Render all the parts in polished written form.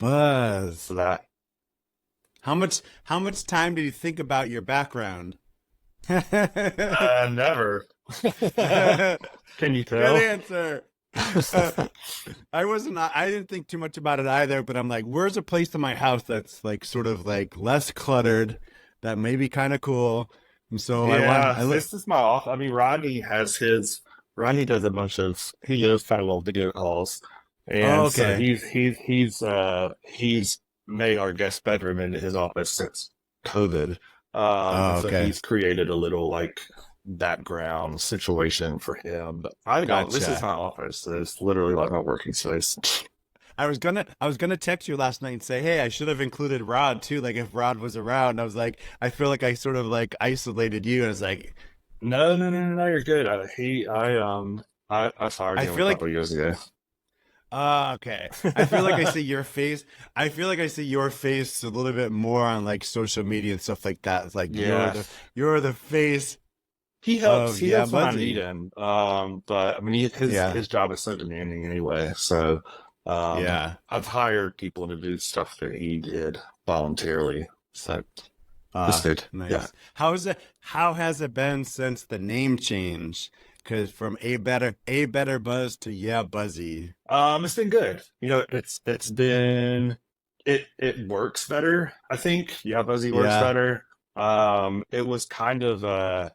Buzz. for that. How much time did you think about your background? Good Never. Can you tell? answer. Uh, I didn't think too much about it either, but I'm like, where's a place in my house that's like sort of like less cluttered, that may be kind of cool. And so Yeah, I look. this is my off. I mean, Rodney does a bunch of, he does kind of little video calls. Oh, And so okay. he's made our guest bedroom into his office since COVID. And Oh, so okay. he's created a little like background situation for him. But I don't, this is Gotcha. my office. It's literally like my working space. I was gonna text you last night and say, hey, I should have included Rod too. Like if Rod was around, I was like, I feel like I sort of like isolated you. And it's like, No, you're good. I fired I him a feel like couple of years ago. Okay. I feel like I see your face. I feel like I see your face a little bit more on like social media and stuff like that. It's like Yeah. you're the face He helps. of He Yeah helps when I need Buzzy. him. But I mean, Yeah. his job is so demanding anyway. So, Yeah. I've hired people to do stuff that he did voluntarily. So this dude, yeah. Nice. How has it been since the name change? Because from a better Buzz to Yeah Buzzy. It's been good. You know, it's been it works better. I think. Yeah, Buzzy works Yeah. better. It was kind of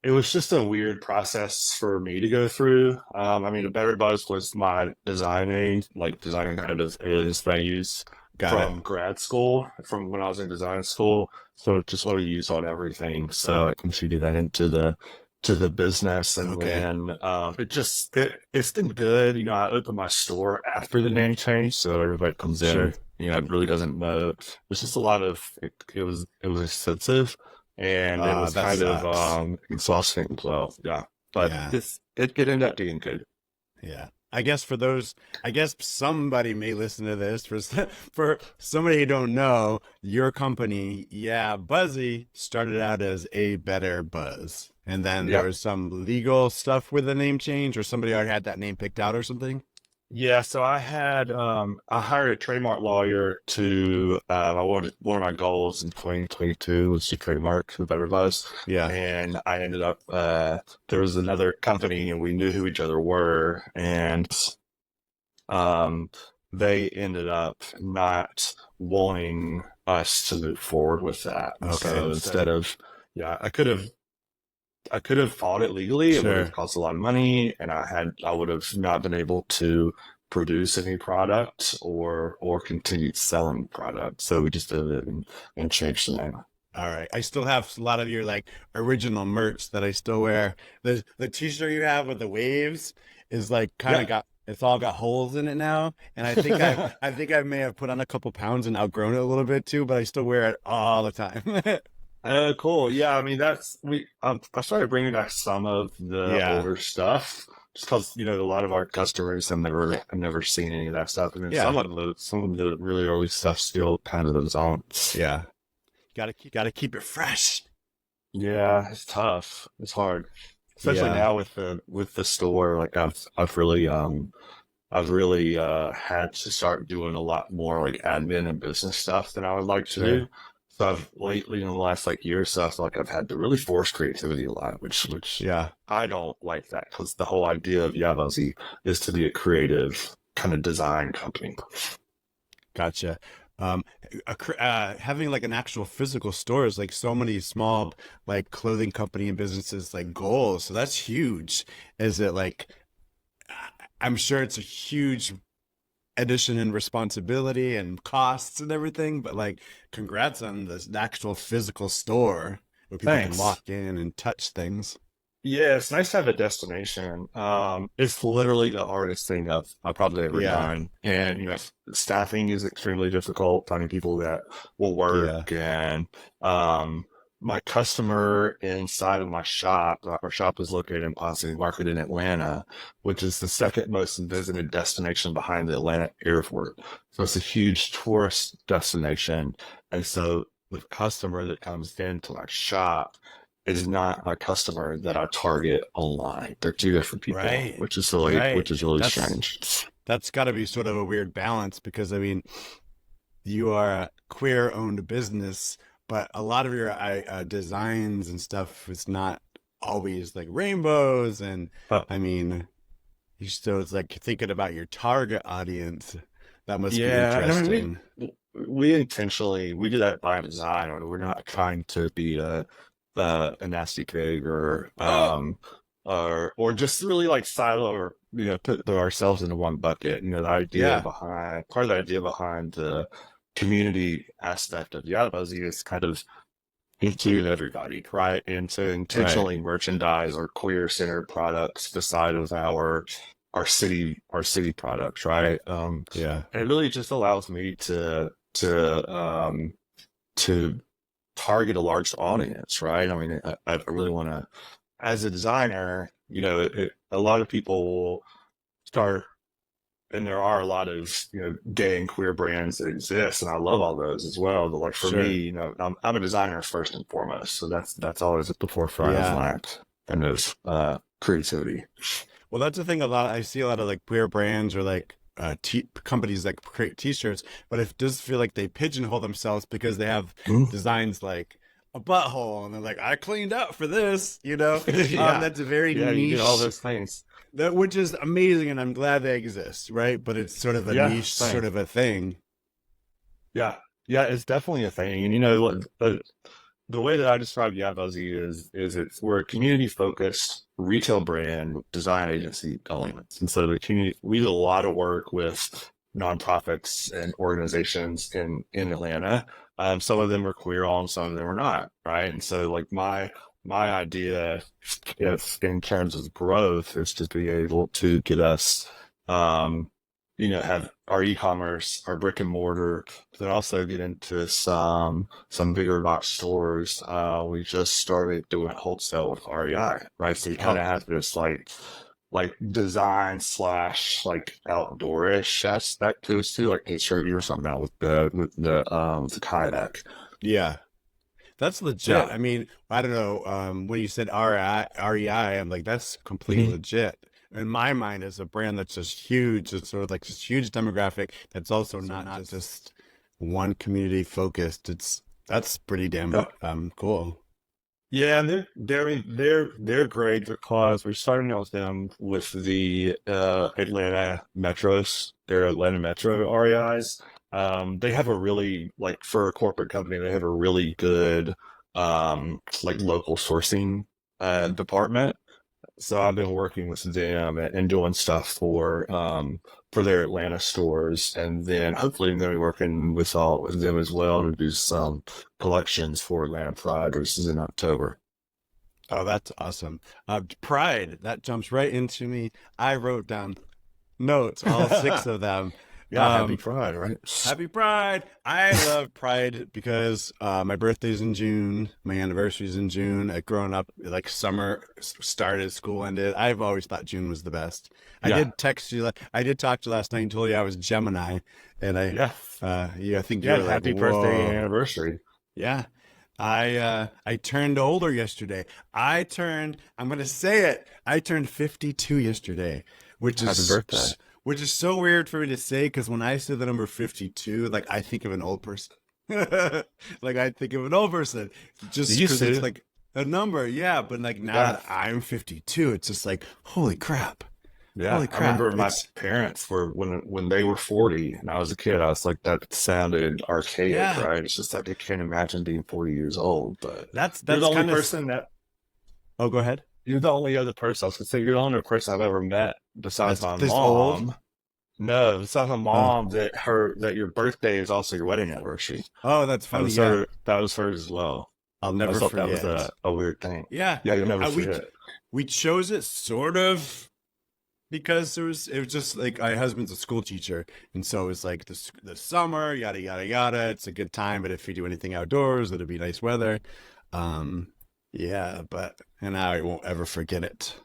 it was just a weird process for me to go through. I mean, the Better Buzz was my designing, like designing kind of alias that I used Got it. from grad school, from when I was in design school. So just what I use on everything. So I contributed that into the business, and Okay. then it's been good. You know, I opened my store after the name change, so everybody comes in. Sure. You know, it really doesn't know. There's just a lot of it was expensive, and it was That kind of sucks. exhausting as well. Yeah, but Yeah. it ended up being good. Yeah. I guess somebody may listen to this for somebody who don't know, your company, yeah, Buzzy started out as a better Buzz. And then there Yeah. was some legal stuff with the name change or somebody already had that name picked out or something. Yeah, so I hired a trademark lawyer to I wanted one of my goals in 2022 was to trademark the Better Buzz, Yeah. and I ended up there was another company and we knew who each other were, and um they ended up not wanting us to move forward with that. And Okay. so instead of yeah, I could have fought it legally. It would have Sure. cost a lot of money, and I would have not been able to produce any product or continue selling product. So we just did it and changed the name. All right. I still have a lot of your like original merch that I still wear. The t-shirt you have with the waves is like kind Yeah. of got it's all got holes in it now. And I think I may have put on a couple pounds and outgrown it a little bit too, but I still wear it all the time. Cool. Yeah, I mean I started bringing back some of the Yeah. older stuff just because a lot of our customers have never seen any of that stuff, and then Yeah. some of the really early stuff still kind of lives on. Yeah. Gotta keep it fresh. Yeah, it's tough. It's hard, especially Yeah. now with the store. Like I've really had to start doing a lot more like admin and business stuff than I would like to Sure. do. So I've lately in the last like year or so, I feel like I've had to really force creativity a lot, which Yeah. I don't like that because the whole idea of Yeahbuzzy is to be a creative kind of design company. Gotcha. Um, Having like an actual physical store is like so many small like clothing company and businesses like goals. So that's huge. Is it like I'm sure it's a huge addition in responsibility and costs and everything, but like congrats on the actual physical store where people can Thanks. walk in and touch things. Yeah, it's nice to have a destination. It's literally the hardest thing I've probably ever Yeah. done. And staffing is extremely difficult, finding people that will Yeah. work. And my customer inside of my shop, our shop is located in Posse Market in Atlanta, which is the second most visited destination behind the Atlanta airport. So it's a huge tourist destination. And so the customer that comes into my shop is not a customer that I target online. They're two different people, Right. which is really Right. which is really That's strange. that's got to be sort of a weird balance because I mean, you are a queer owned business, but a lot of your designs and stuff is not always like rainbows. And Uh, I mean, so it's like thinking about your target audience. That must be yeah, and I mean, interesting. we intentionally we do that by design. Or we're not trying to be a nasty pig Oh, or just really like silo or put ourselves into one bucket. The idea yeah, behind part of the idea behind the community aspect of Yeahbuzzy is kind of include everybody, right? And to right. intentionally merchandise or queer centered products beside of our city products, right? Yeah, And it really just allows me to target a large audience, right? I mean, I really want to, as a designer, a lot of people will start, and there are a lot of gay and queer brands that exist, and I love all those as well. But like for me, sure. I'm a designer first and foremost, so that's always at the forefront of Yeah. my kind of creativity. Well, that's the thing. I see a lot of like queer brands or like companies that create T-shirts, but it does feel like they pigeonhole themselves because they have Mhm. designs like a butthole, and they're like, "I cleaned up for this," you know. Yeah, That's a very yeah, you get all niche, those things. that which is amazing, and I'm glad they exist, right? But it's sort of a Yeah, niche, same. sort of a thing. Yeah, yeah, it's definitely a thing, and the way that I describe Yeahbuzzy is we're a community focused retail brand design agency elements. And so the community we do a lot of work with nonprofits and organizations in Atlanta. Some of them are queer owned, some of them are not, right? And so like my idea if in terms of growth is to be able to get us um have our e-commerce, our brick and mortar, but then also get into some bigger box stores. We just started doing wholesale with REI, right? So you kind of Oh, have this like design slash like outdoorish that goes to like a shirt you were talking about with the kayak. yeah. That's So legit. yeah. I mean, I don't know. When you said REI, I'm like, that's completely Mhm. legit. In my mind, as a brand that's just huge, it's sort of like this huge demographic that's also not just one community focused. That's pretty damn cool. Yeah, and they're great because we're starting out with them with the Atlanta Metros, their Atlanta Metro REIs. They have a really like for a corporate company, they have a really good like local sourcing department. So I've been working with them and doing stuff for their Atlanta stores, and then hopefully I'm going to be working with them as well to do some collections for Atlanta Pride, which is in October. Oh, that's awesome. Pride, that jumps right into me. I wrote down notes, all six of them. Yeah, happy Um, Pride, right? Happy Pride. I love Pride because my birthday's in June, my anniversary's in June. Growing up, like summer started, school ended. I've always thought June was the best. I Yeah, did text you, I did talk to you last night and told you I was Gemini, and yeah, yeah, I think you yeah. were like, Happy birthday and whoa, anniversary. yeah. I turned older yesterday. I'm gonna say it. I turned 52 yesterday, which Happy is birthday. which is so weird for me to say because when I say the number 52, like I think of an old person. Like I think of an old person You just used because it's to. like a number, yeah. But like now Yeah, that I'm 52, it's just like holy crap, yeah. holy I crap. remember my It's parents were when they were 40 and I was a kid. I was like, that sounded archaic, yeah. right? It's just like I can't imagine being 40 years old. But you're the That's only kind of. person that Oh, go ahead. you're the only other person. I was gonna say you're the only person I've ever met besides That's my this old. mom. No, besides my Oh, mom that your birthday is also your wedding anniversary. oh, that's That funny. was Yeah, her. That was hers as well. I'll I never thought that was forget. a weird thing. Yeah, Yeah, you'll never we forget. we chose it sort of because it was just like my husband's a school teacher, and so it's like the summer, yada yada yada. It's a good time, but if we do anything outdoors, it'll be nice weather. Um, yeah, but and I won't ever forget it.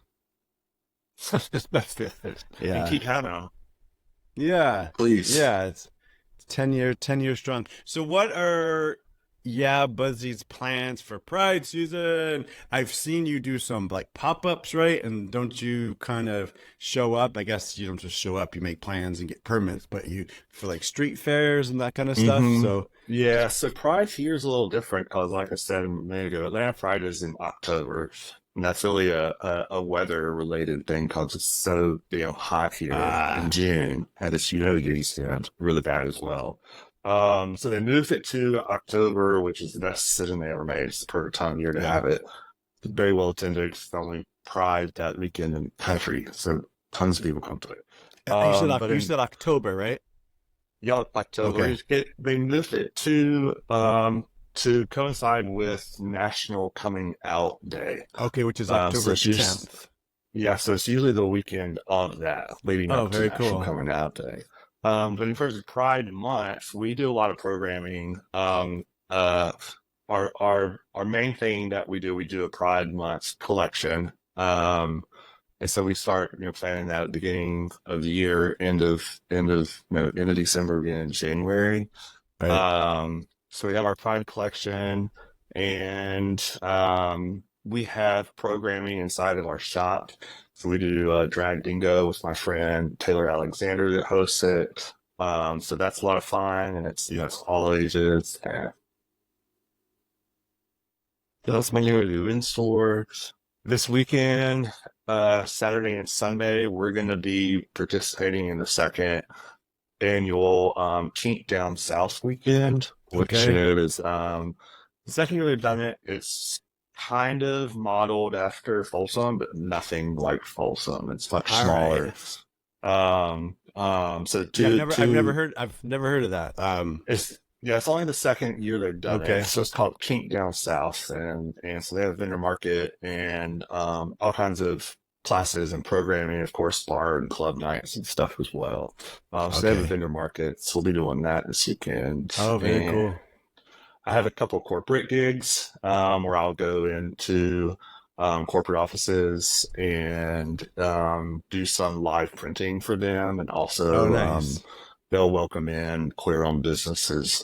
That's it. And Yeah, keep having them, yeah, please. yeah. It's 10 years strong. So what are Yeahbuzzy's plans for Pride season. I've seen you do some like pop-ups, right? And don't you kind of show up? I guess you don't just show up, you make plans and get permits, but you for like street fairs and that kind of stuff. Hmm. So, Yeah, so Pride here is a little different because, like I said a minute ago, Atlanta Pride is in October, and that's really a weather related thing because it's so hot here in ah, June, and it's humidity and really bad as well. So they moved it to October, which is the best decision they ever made. It's the perfect time of year to yeah. have it. It's very well attended. It's the only Pride that weekend in the country, so tons of people come to it. But You in said October, right? yeah, October. Okay. They moved it to coincide with National Coming Out Day. Okay, which is So October it's usually, 10th. yeah, so it's usually the weekend of that, leading Oh, up to very National cool. Coming Out Day. But in terms of Pride Month, we do a lot of programming. Our main thing that we do a Pride Month collection. And so we start, planning that at the beginning of the year, end of December, beginning of January. Right. So we have our Pride collection, and we have programming inside of our shop. So we do Drag Dingo with my friend Taylor Alexander that hosts it. So that's a lot of fun, and it's all ages. That's my new in store this weekend. Saturday and Sunday, we're going to be participating in the second annual Kink Down South weekend, which Okay. is the second year they've done it. It's kind of modeled after Folsom, but nothing like Folsom. It's much All right. smaller. So Yeah, to I've never heard of that. it's only the second year they've done it. Okay. So it's called Kink Down South, and so they have a vendor market and all kinds of classes and programming, of course, bar and club nights and stuff as well. So they have a Okay. vendor market, so we'll be doing that this weekend. Oh, very And cool. I have a couple corporate gigs where I'll go into corporate offices and do some live printing for them, and Oh, also nice. they'll welcome in queer-owned businesses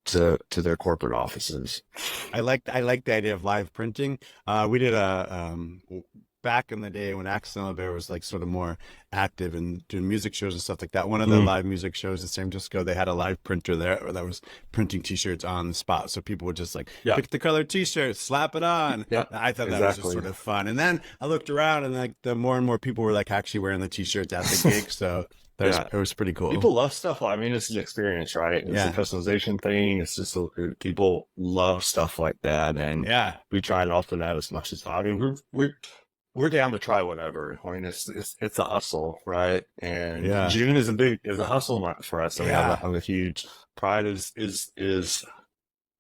to their corporate offices. I like the idea of live printing. We did back in the day when Accidental Bear was like sort of more active and doing music shows and stuff like that. One of the Mm, live music shows in San Francisco, they had a live printer there that was printing T-shirts on the spot. So people would just like yeah, pick the color T-shirt, slap it on. yeah, I thought that was just exactly. sort of fun. And then I looked around and like the more and more people were like actually wearing the T-shirts at the gig. So Yeah. it was pretty cool. People love stuff. I mean, it's an experience, right? It's a Yeah. customization thing. It's just people love stuff like that, and Yeah. we try to offer that as much as possible. I mean, we're down to try whatever. I mean, it's a hustle, right? And Yeah. June is a hustle month for us. I mean, Yeah. I'm a huge Pride is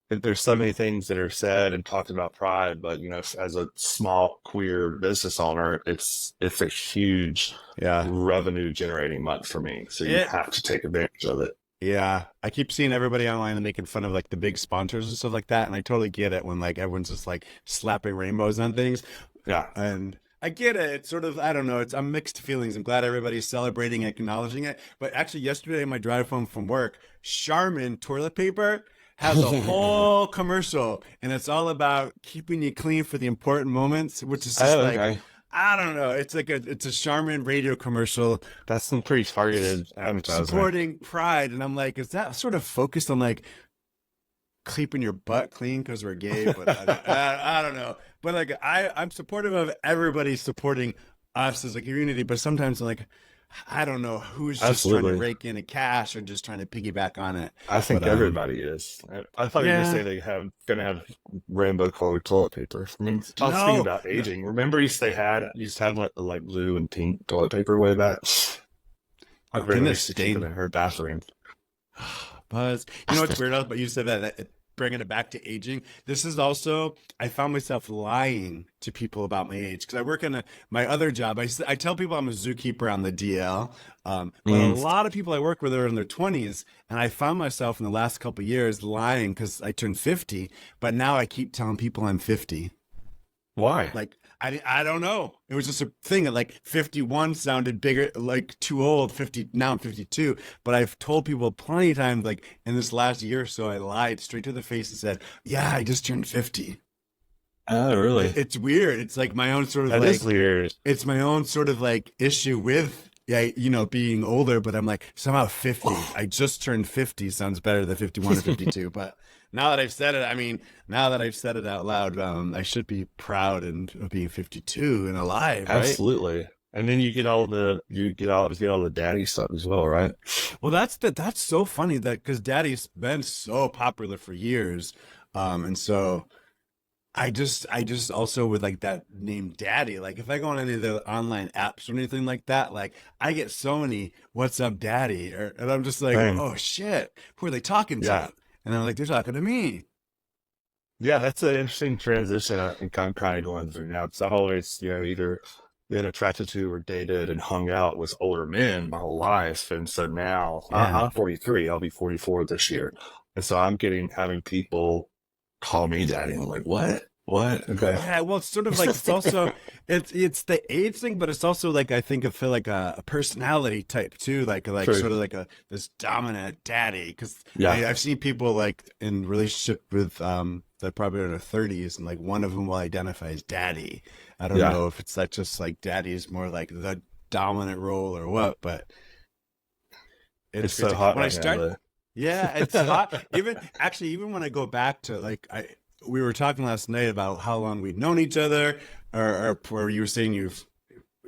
there's so many things that are said and talked about Pride, but as a small queer business owner, it's a huge Yeah. revenue generating month for me. So you It have to take advantage of it. Yeah, I keep seeing everybody online and making fun of like the big sponsors and stuff like that, and I totally get it when like everyone's just like slapping rainbows on things, Yeah. and I get it. It's sort of I don't know. I'm mixed feelings. I'm glad everybody's celebrating, and acknowledging it. But actually, yesterday on my drive home from work, Charmin toilet paper has a whole commercial, and it's all about keeping you clean for the important moments, which is just Oh, like okay. I don't know. It's a Charmin radio commercial That's some pretty targeted advertising. supporting Pride, and I'm like, is that sort of focused on like keeping your butt clean because we're gay? But I don't know. But like, I'm supportive of everybody supporting us as a community, but sometimes like, I don't know who's just trying to Absolutely. rake in a cash or just trying to piggyback on it. I But think everybody is. I thought you were going to say yeah, they gonna have rainbow colored toilet paper. I mean, I was thinking no, about no. aging. Remember, used to have like blue and pink toilet paper way back. Didn't Everyone it used to keep it stain? in her bathroom. Buzz. You know what's weird about you said that bringing it back to aging. This is also I found myself lying to people about my age because I work in my other job. I tell people I'm a zookeeper on the DL, but a Mm. lot of people I work with are in their 20s, and I found myself in the last couple of years lying because I turned 50, but now I keep telling people I'm 50. Why? Like I don't know. It was just a thing that like 51 sounded bigger, like too old. 50 now I'm 52, but I've told people plenty of times, like in this last year or so, I lied straight to the face and said, "Yeah, I just turned 50." Oh, really? It's weird. It's like my own sort of That is like weird. it's my own sort of like issue with yeah, being older, but I'm like somehow 50. I just turned 50 sounds better than 51 or 52, but now that I've said it, I mean, now that I've said it out loud, I should be proud of being 52 and alive, right? Absolutely. And then you get all the daddy stuff as well, right? Well, that's so funny that because Daddy's been so popular for years, and so I just also with like that name Daddy, like if I go on any of the online apps or anything like that, like I get so many "What's up, Daddy?" and I'm just like, Same. oh shit, who are they talking Yeah. to? And I'm like, they're talking to me. Yeah, that's an interesting transition I think I'm kind of going through now. Because I've always, either been attracted to or dated and hung out with older men my whole life. And so now Yeah. I'm 43. I'll be 44 this year. And so I'm having people call me daddy. I'm like, what? What? Okay. Yeah, well, it's sort of like it's also it's the age thing, but it's also like I feel like a personality type too, like True. sort of like a this dominant daddy. Because Yeah. I've seen people like in relationship with they're probably in their 30s, and like one of them will identify as daddy. I don't Yeah. know if it's that just like daddy is more like the dominant role or what, but it's It's so crazy. hot When I right now, start though. yeah, it's hot. Even when I go back to like we were talking last night about how long we'd known each other, or where you were saying you've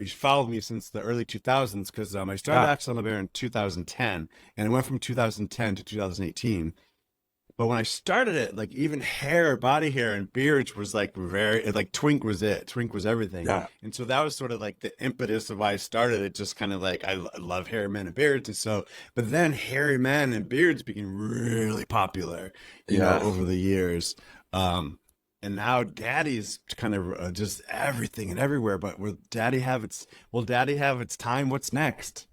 followed me since the early 2000s because I started Ah, Axel Bear in 2010, and it went from 2010 to 2018. But when I started it, like even hair, body hair, and beards was like very like Twink was it. Twink was everything. yeah. And so that was sort of like the impetus of why I started it. Just kind of like I love hairy men and beards, and so but then hairy men and beards became really popular, Yeah. over the years. And now Daddy's kind of just everything and everywhere. But will Daddy have its time? What's next?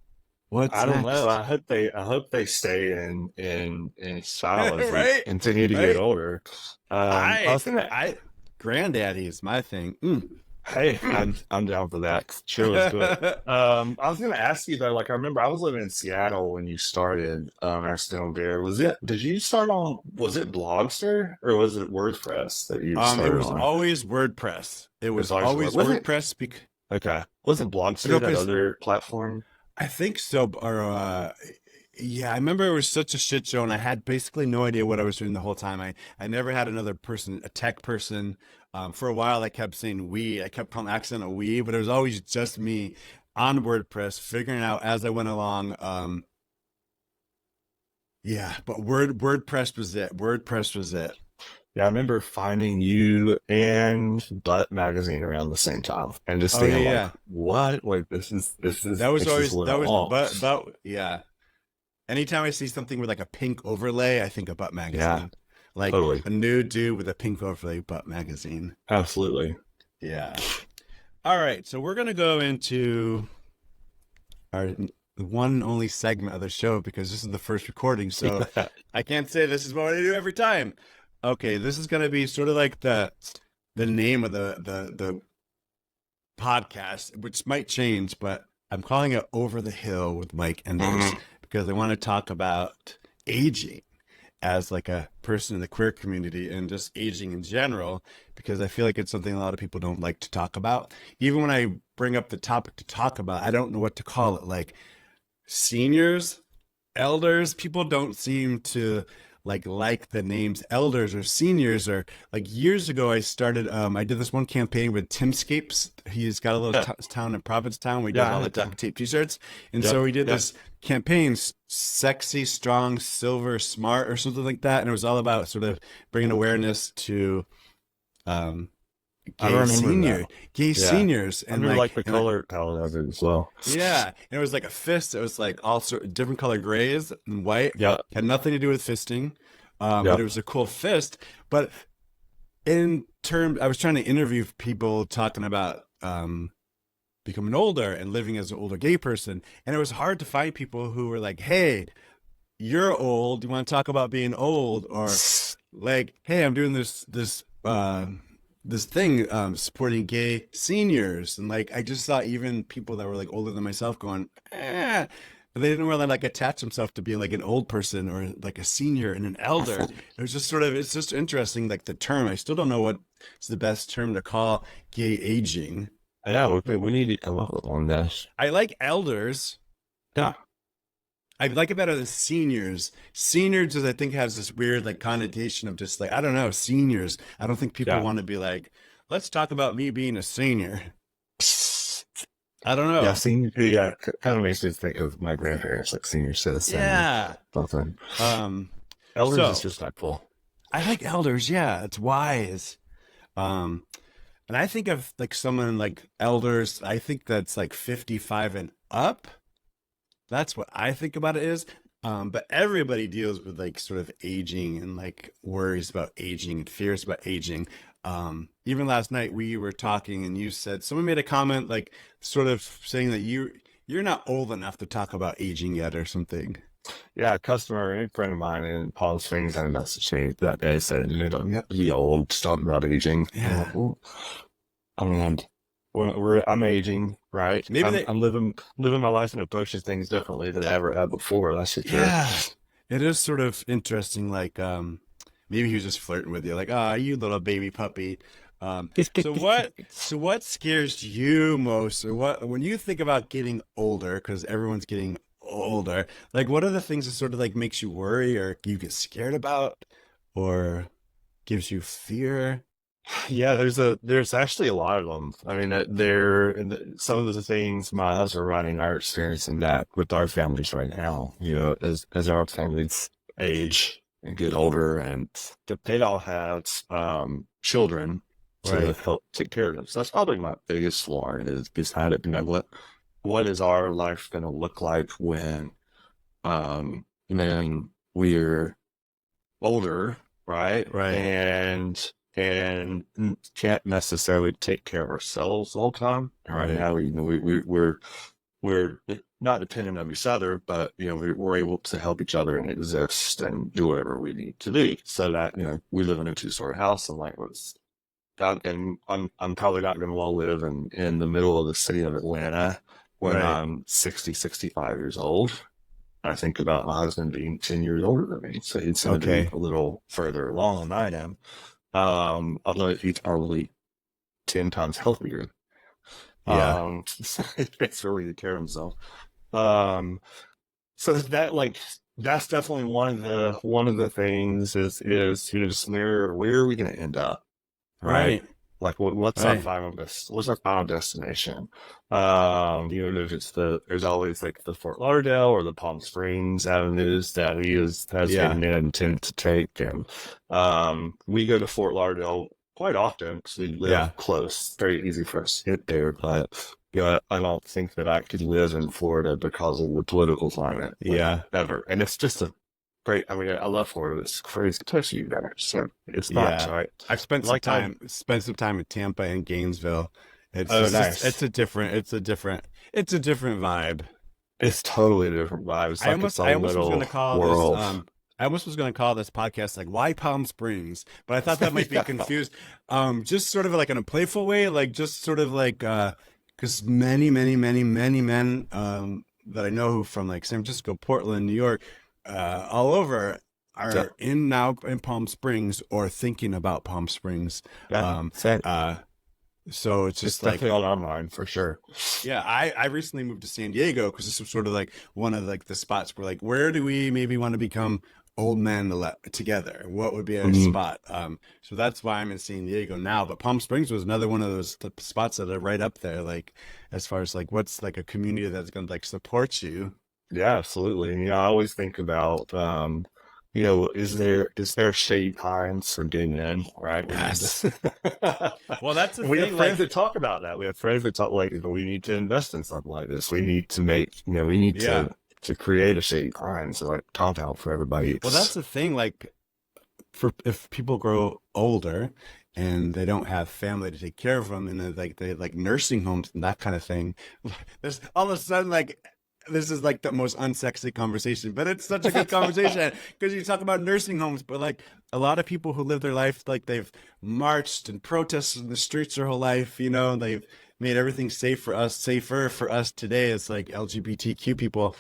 What's I don't know. next? I hope they stay in style as we Right, continue to get right. older. I I was gonna I Granddaddy is my thing. Mm. Hey, Mm. I'm down for that. Sure, let's do it. I was gonna ask you though, like I remember I was living in Seattle when you started Stone Bear. Did you start on, was it Blogster or was it WordPress that you It started was on? always WordPress. It It was was always always wasn't WordPress because okay. Wasn't I don't Blogster know if that it's, other platform? I think so. Or yeah, I remember it was such a shit show, and I had basically no idea what I was doing the whole time. I never had another person, a tech person. For a while, I kept saying we. I kept calling accent a we, but it was always just me on WordPress, figuring out as I went along. Yeah, but WordPress was it. WordPress was it. Yeah, I remember finding you and Butt Magazine around the same time and just Oh yeah, thinking like, yeah. what? Like this is this is That was this is always what I that was want. but yeah. Anytime I see something with like a pink overlay, I think of Butt Yeah, Magazine. Like totally. a nude dude with a pink overlay, Butt Magazine. Absolutely. Yeah. All right, so we're gonna go into our one and only segment of the show because this is the first recording, so I can't say this is what I do every time. Okay, this is gonna be sort of like the name of the podcast, which might change, but I'm calling it Over the Hill with Mike Enders Mhm. because I want to talk about aging as like a person in the queer community and just aging in general because I feel like it's something a lot of people don't like to talk about. Even when I bring up the topic to talk about, I don't know what to call it. Like seniors, elders, people don't seem to like the names elders or seniors or like years ago I did this one campaign with Timscapes. He's got a little town in Provincetown where he does Yeah, I all the had duct to. tape t-shirts, and so Yep, we did yep. this campaign sexy strong silver smart or something like that, and it was all about sort of bringing awareness to um I gay remember senior that. gay Yeah. seniors I and remember like like the and color palette of it as well. yeah, and it was like a fist. It was like all sort of different color grays and white. Yep, Had nothing to do with fisting, but it yep. was a cool fist. But in terms, I was trying to interview people talking about becoming older and living as an older gay person, and it was hard to find people who were like, "Hey, you're old. You want to talk about being old?" Or like, "Hey, I'm doing this this thing supporting gay seniors, and like I just saw even people that were like older than myself going, but they didn't really like attach themselves to being like an old person or like a senior and an elder. It was just sort of, it's just interesting, like the term. I still don't know what's the best term to call gay aging. Yeah, we need to come up with one this. I like elders. Yeah, I like it better than seniors. Seniors, I think, has this weird like connotation of just like, I don't know, seniors. I don't think people yeah, want to be like, let's talk about me being a senior. I don't yeah. know. Senior, yeah, kind of makes me think of my grandparents, like senior citizen, Yeah. something. Um, Elders is so respectful. I like elders. Yeah, it's wise. Um, and I think of like someone like elders, I think that's like 55 and up. That's what I think about it is. But everybody deals with like sort of aging and like worries about aging and fears about aging. Even last night we were talking and you said someone made a comment like sort of saying that you're not old enough to talk about aging yet or something. Yeah, a customer, a friend of mine in Palm Springs had a message me that day said, you don't have to be old, just talking about aging. I'm Yeah. like, well, I mean, I'm aging, right? Maybe they I'm living my life and approaching things differently than I ever had before. That's for sure. yeah. It is sort of interesting, like maybe he was just flirting with you, like, ah, you little baby puppy. So what scares you most, or what when you think about getting older, because everyone's getting older, like what are the things that sort of like makes you worry or you get scared about or gives you fear? Yeah, there's actually a lot of them. I mean, some of the things my husband and I are experiencing that with our families right now. You know, as our families age and get older, and they all have children to Right. help take care of them. So that's probably my biggest worry is beside it. You know, what is our life going to look like when when we're older, right? Right. And can't necessarily take care of ourselves all the time. Right Right. now, you know, we're not dependent on each other, but you know, we're able to help each other and exist and do whatever we need to do. So that you know, we live in a two-story house, and like was that, and I'm probably not going to want to live in the middle of the city of Atlanta when Right. I'm 60, 65 years old. I think about my husband being 10 years older than me, so he's going to be Okay. a little further along than I am. Although he's probably 10 times healthier. Yeah. He takes really good care of himself. Um, so that's definitely one of the things is you know just where are we going to end up, right? Right. Like Right. what's our final destination? You know, if it's there's always like the Fort Lauderdale or the Palm Springs avenues that has Yeah. been intended to take. And we go to Fort Lauderdale quite often because we Yeah. live close. Very easy for us to get there. But you know, I don't think that I could live in Florida because of the political climate, like Yeah. ever. And it's just a great. I mean, I love Florida. It's crazy, especially there. So it's nice, Yeah. right? I've spent some Like I time in Tampa and Gainesville. Oh, It's nice. a different vibe. It's totally a different vibe. It's like its I own almost was going to little call this world. I almost was going to call this podcast like why Palm Springs, but I thought that might be Yeah. confused. Just sort of like in a playful way, like just sort of like cuz many men that I know who from like San Francisco, Portland, New York, all over Yeah. are in now in Palm Springs or thinking about Palm Springs. Yeah. Um Same. uh so it's It's just definitely like on our mind for sure. yeah, I recently moved to San Diego because this was sort of like one of like the spots where like where do we maybe want to become old men together? What would be a Mhm. spot? So that's why I'm in San Diego now. But Palm Springs was another one of those spots that are right up there, like as far as like what's like a community that's gonna like support you. Yeah, absolutely. And, you know, I always think about, you know, is there shade pines for getting in, right? We need Yes. to. Well, that's the We have thing. friends Like, that talk about that. We have friends that talk like, you know, we need to invest in something like this. We need to make, you know, we need yeah. to create a shade pine, so like compound for everybody. Well, that's the thing. Like, for if people grow older and they don't have family to take care of them and they like nursing homes and that kind of thing, there's all of a sudden like this is like the most unsexy conversation, but it's such a good conversation because you talk about nursing homes, but like a lot of people who live their life like they've marched and protested in the streets their whole life, you know, they've made everything safer for us today as like LGBTQ people.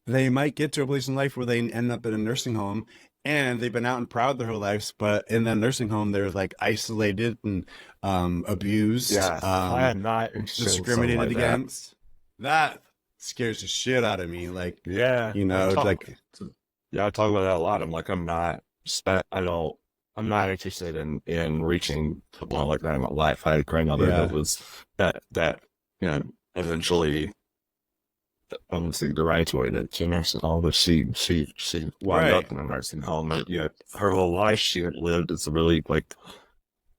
They might get to a place in life where they end up in a nursing home and they've been out and proud their whole lives, but in that nursing home, they're like isolated and abused, Yes, I am not interested in something discriminated like that. against. That scares the shit out of me. Like, Yeah, you know, like, I talk about that a lot. I'm like, I don't, I'm not interested in reaching a point like that in my life. I had a grandmother yeah, that was that you know eventually, I don't think the right way that she nursing home, but she wound right. up in a nursing home. And, her whole life she had lived as a really like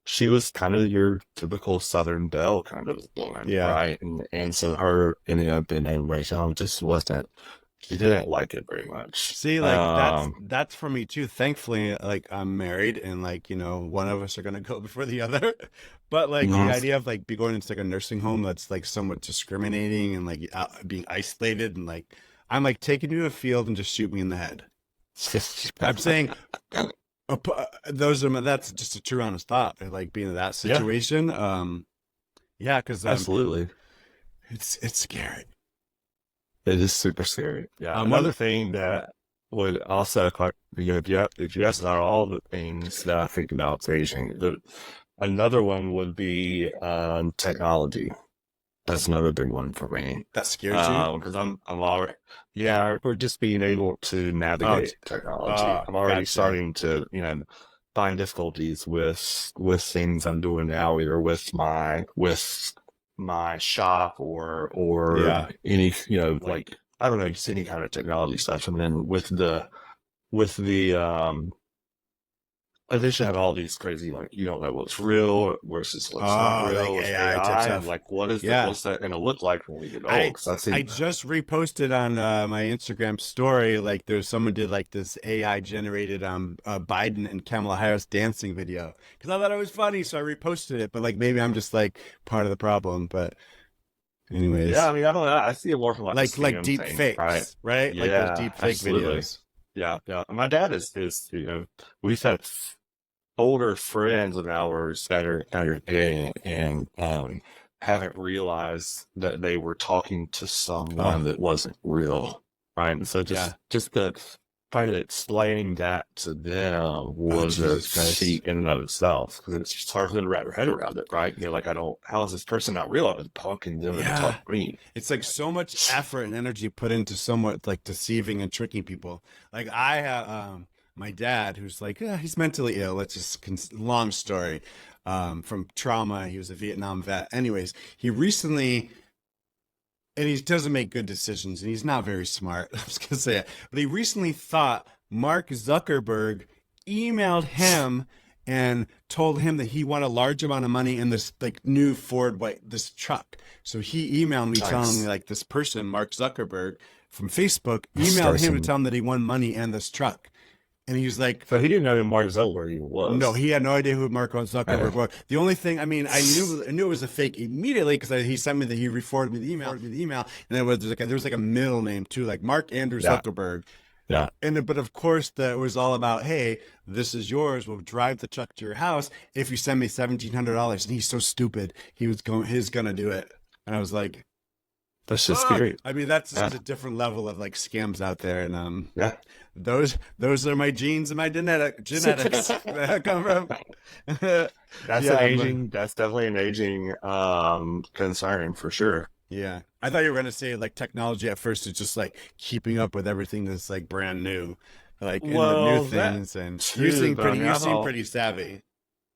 she was kind of your typical Southern belle kind of woman, Yeah. right? And so her ending up in a nursing home just wasn't. She didn't like it very much. See, like that's for me too. Thankfully, like I'm married and like, you know, one of us are gonna go before the other. But like the Mhm. idea of like be going into like a nursing home that's like somewhat discriminating and like being isolated and like I'm like taking you to a field and just shoot me in the head. I'm saying those are that's just a true honest thought. Like being in that Yeah, situation. Yeah, because absolutely. it's scary. It is super scary. Yeah. One Another thing that would also, if you ask about all the things that I think about aging, another one would be technology. That's another big one for me. that scares you. Because I'm already, yeah, we're just being able to Oh, navigate technology. I'm already gotcha. starting to, find difficulties with things I'm doing now, either with my shop or Yeah. any, like I don't know, just any kind of technology stuff. And then with the they should have all these crazy, like, you don't know what's real versus what's not Oh, real like with AI type AI, and stuff. like Yeah. what's that going to look like when we get old? I Because I I see, just reposted on my Instagram story like there's someone did like this AI generated Biden and Kamala Harris dancing video because I thought it was funny, so I reposted it. But like maybe I'm just like part of the problem. But yeah, anyways, I mean, I don't know, I see it more from like a like scam deep thing, right? fakes, right? Like those Yeah, deep fake absolutely. videos. Yeah, yeah. And my dad is we've had older friends of ours that are gay and haven't realized that they were talking to someone Oh, that wasn't real, right? And so yeah. just the trying to explain that to them Oh, was a Jesus Christ. feat in and of itself because it's just hard for them to wrap their head around it, right? You're like, I don't. How is this person not real? I was talking to them to Yeah. talk to me. It's like so much effort and energy put into somewhat like deceiving and tricking people. Like I have my dad who's like he's mentally ill. It's just long story from trauma. He was a Vietnam vet. Anyways, he recently and he doesn't make good decisions and he's not very smart. I was gonna say it, but he recently thought Mark Zuckerberg emailed him and told him that he won a large amount of money in this like new Ford white this truck. So he emailed me telling me Nice. like this person Mark Zuckerberg from Facebook emailed Start him to some. tell him that he won money and this truck, and he was like, So he didn't know who Mark Zuckerberg no, was. he had no idea who Mark Zuckerberg was. The only thing, I mean, I knew it was a fake immediately because he sent me that he forwarded me the email, and there was like a middle name too, like Mark Andrew Yeah, Zuckerberg. yeah. But of course, it was all about, hey, this is yours. We'll drive the truck to your house if you send me $1,700. And he's so stupid. He's gonna do it. And I was like, That's just fuck. scary. I mean, that's Yeah, just a different level of like scams out there. And yeah. those are my genes and my genetics that I come from. That's an Yeah, aging. That's definitely an aging concern for sure. yeah. I thought you were gonna say like technology at first is just like keeping up with everything that's like brand new, like and the new Well, that things. And too, but I mean, you seem pretty savvy.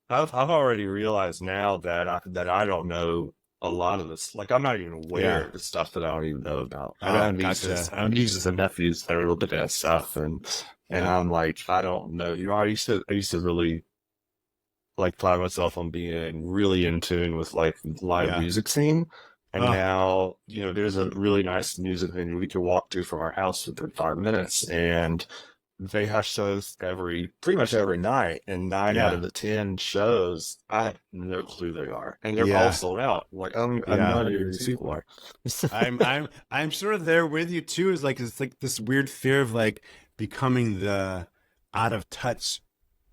I've already realized now that I don't know a lot of this. Like, I'm not even aware Yeah. of the stuff that I don't even know about. I Oh, have nieces, gotcha. I have nieces and nephews that are a little bit of that stuff, and Yeah. I'm like, I don't know. I used to really like pride myself on being really in tune with like live Yeah. music scene. And Oh, now, there's a really nice music venue we could walk to from our house within 5 minutes. And they have shows pretty much every night, and nine out Yeah. of the 10 shows, I have no clue they are, and they're all Yeah. sold out. Like, I'm Yeah. not who these people are. I'm sort of there with you too. Is like it's like this weird fear of like becoming the out of touch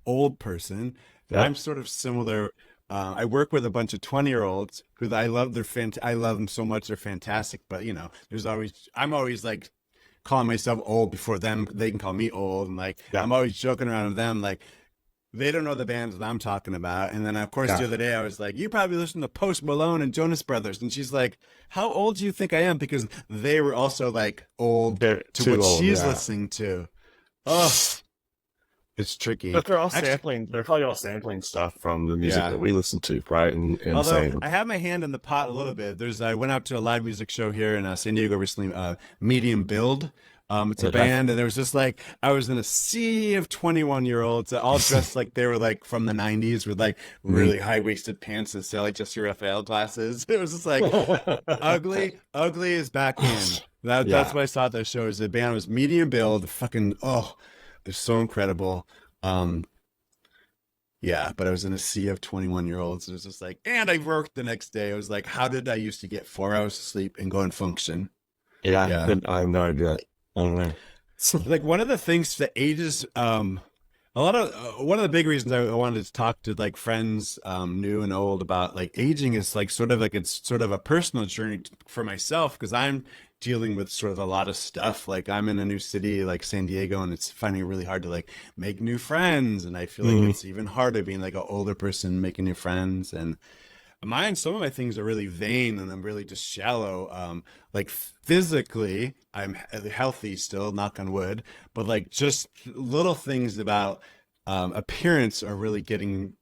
old person. Yep. I'm sort of similar. I work with a bunch of 20-year-olds who I love. I love them so much. They're fantastic. But you know, I'm always like calling myself old before them. They can call me old. And like, Yeah. I'm always joking around with them. Like, they don't know the bands that I'm talking about. And then, of course, Yeah. the other day I was like, you probably listen to Post Malone and Jonas Brothers. And she's like, how old do you think I am? Because they were also like old They're to too what old. she's Yeah. listening to. Oh, it's tricky. But they're all Actually, sampling. They're probably all sampling stuff from the music yeah. that we listen to, right? And Although saying, I have my hand in the pot a little bit. I went out to a live music show here in San Diego recently, Medium Build. It's a okay. band, and there was just like I was in a sea of 21-year-olds, all dressed like they were like from the 90s with like really high waisted pants and like Jesse Raphael glasses. It was just like ugly is back in. That's Yeah. what I saw at that show. Is the band was Medium Build, fucking they're so incredible. Um, yeah, but I was in a sea of 21-year-olds. It was just like, and I worked the next day. I was like, how did I used to get 4 hours of sleep and go and function? Yeah. Yeah. I have no idea. I don't know. Like one of the things that ages, a lot of one of the big reasons I wanted to talk to like friends, new and old, about like aging is like sort of like it's sort of a personal journey for myself because I'm dealing with sort of a lot of stuff. Like I'm in a new city like San Diego, and it's finding it really hard to like make new friends, and I feel like it's even harder being like an older person making new friends. And some of my things are really vain and I'm really just shallow. Like physically, I'm healthy still, knock on wood, but like just little things about appearance are really getting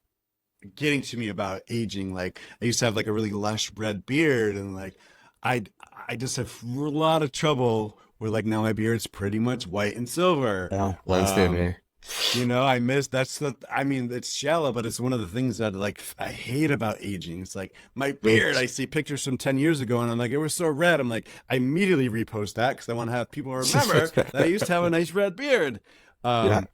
to me about aging. Like I used to have like a really lush red beard, and like I I just have a lot of trouble where like now my beard's pretty much white and silver. Yeah. Wednesday, Um, me. you know, I miss that's the I mean, it's shallow, but it's one of the things that like I hate about aging. It's like my beard, I see pictures from 10 years ago and I'm like, it was so red. I'm like, I immediately repost that because I want to have people remember that I used to have a nice red beard. Yeah. Um,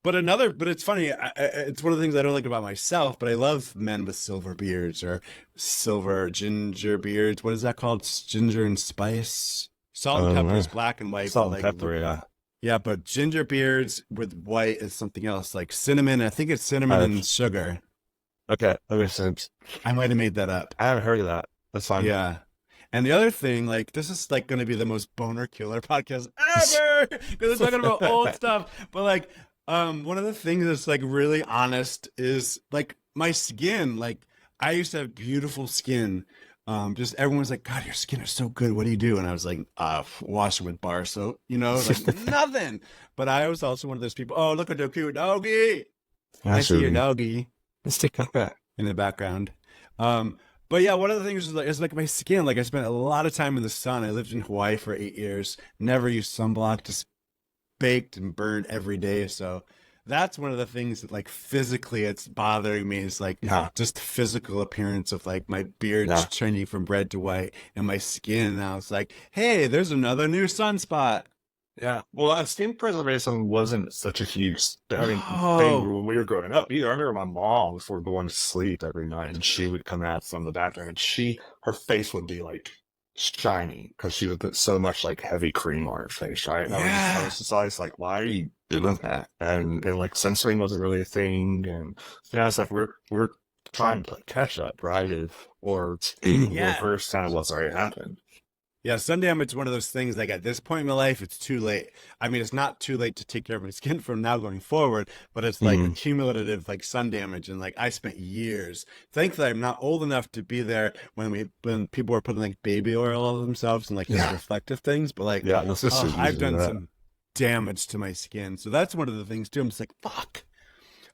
but it's funny. It's one of the things I don't like about myself, but I love men with silver beards or silver ginger beards. What is that called? Ginger and spice. Salt and pepper is black and white, but Salt and like pepper, yeah. yeah, but ginger beards with white is something else, like cinnamon. I think it's cinnamon and sugar. Okay, that makes sense. I might have made that up. I haven't heard of that. That's fine. Yeah. And the other thing, like, this is like going to be the most boner killer podcast ever because it's talking about old stuff. But like, one of the things that's like really honest is like my skin. Like, I used to have beautiful skin. Just everyone's like, God, your skin is so good. What do you do? And I was like, wash it with bar soap, you know, like nothing. But I was also one of those people. Oh, look at the cute doggy. I see your doggy Let's take that back. in the background. But yeah, one of the things is like my skin. Like I spent a lot of time in the sun. I lived in Hawaii for 8 years. Never used sunblock. Just baked and burned every day. So that's one of the things that like physically it's bothering me is like just the physical appearance of like my beard changing from red to white and my skin. Now it's like, hey, there's another new sunspot. Yeah. Well, skin preservation wasn't such a huge thing Oh, when we were growing up either. I remember my mom before going to sleep every night, and she would come out from the bathroom, and her face would be like shiny because she would put so much like heavy cream on her face, right? And I was just always like, why are you doing that? And like sunscreen wasn't really a thing, and it's like we're trying to catch up, right? Or reverse kind of what's already happened. yeah, sun damage is one of those things like at this point in my life, it's too late. I mean, it's not too late to take care of my skin from now going forward, but it's like cumulative like sun damage. And like I spent years. Thankfully, I'm not old enough to be there when people were putting like baby oil on themselves and like these reflective things. But like, I've done some damage to my skin. So that's one of the things too. I'm just like, fuck.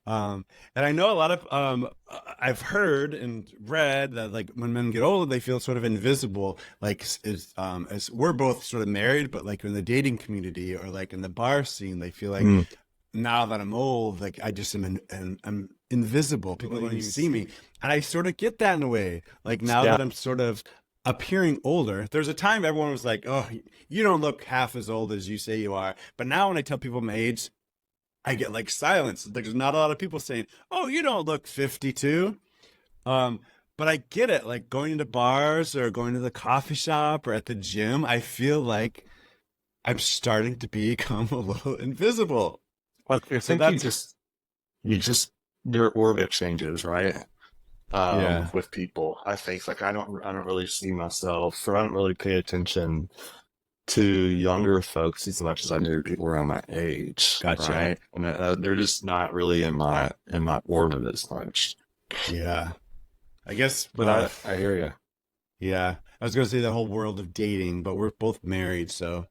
And I know a lot of I've heard and read that like when men get older, they feel sort of invisible. Like as we're both sort of married, but like in the dating community or like in the bar scene, they feel like now that I'm old, like I just am I'm invisible. People don't even see me, and I sort of get that in a way. Like now that I'm sort of appearing older, there's a time everyone was like, "Oh, you don't look half as old as you say you are." But now when I tell people my age, I get like silence. There's not a lot of people saying, "Oh, you don't look 52." Um, but I get it. Like going into bars or going to the coffee shop or at the gym, I feel like I'm starting to become a little invisible. Like I So think that's you just your orbit changes, right? yeah, With people. I think like I don't really see myself or I don't really pay attention to younger folks as much as I do people around my age, gotcha. right? And they're just not really in my orbit as much. Yeah, I guess. But I hear you. Yeah, I was gonna say the whole world of dating, but we're both married, so.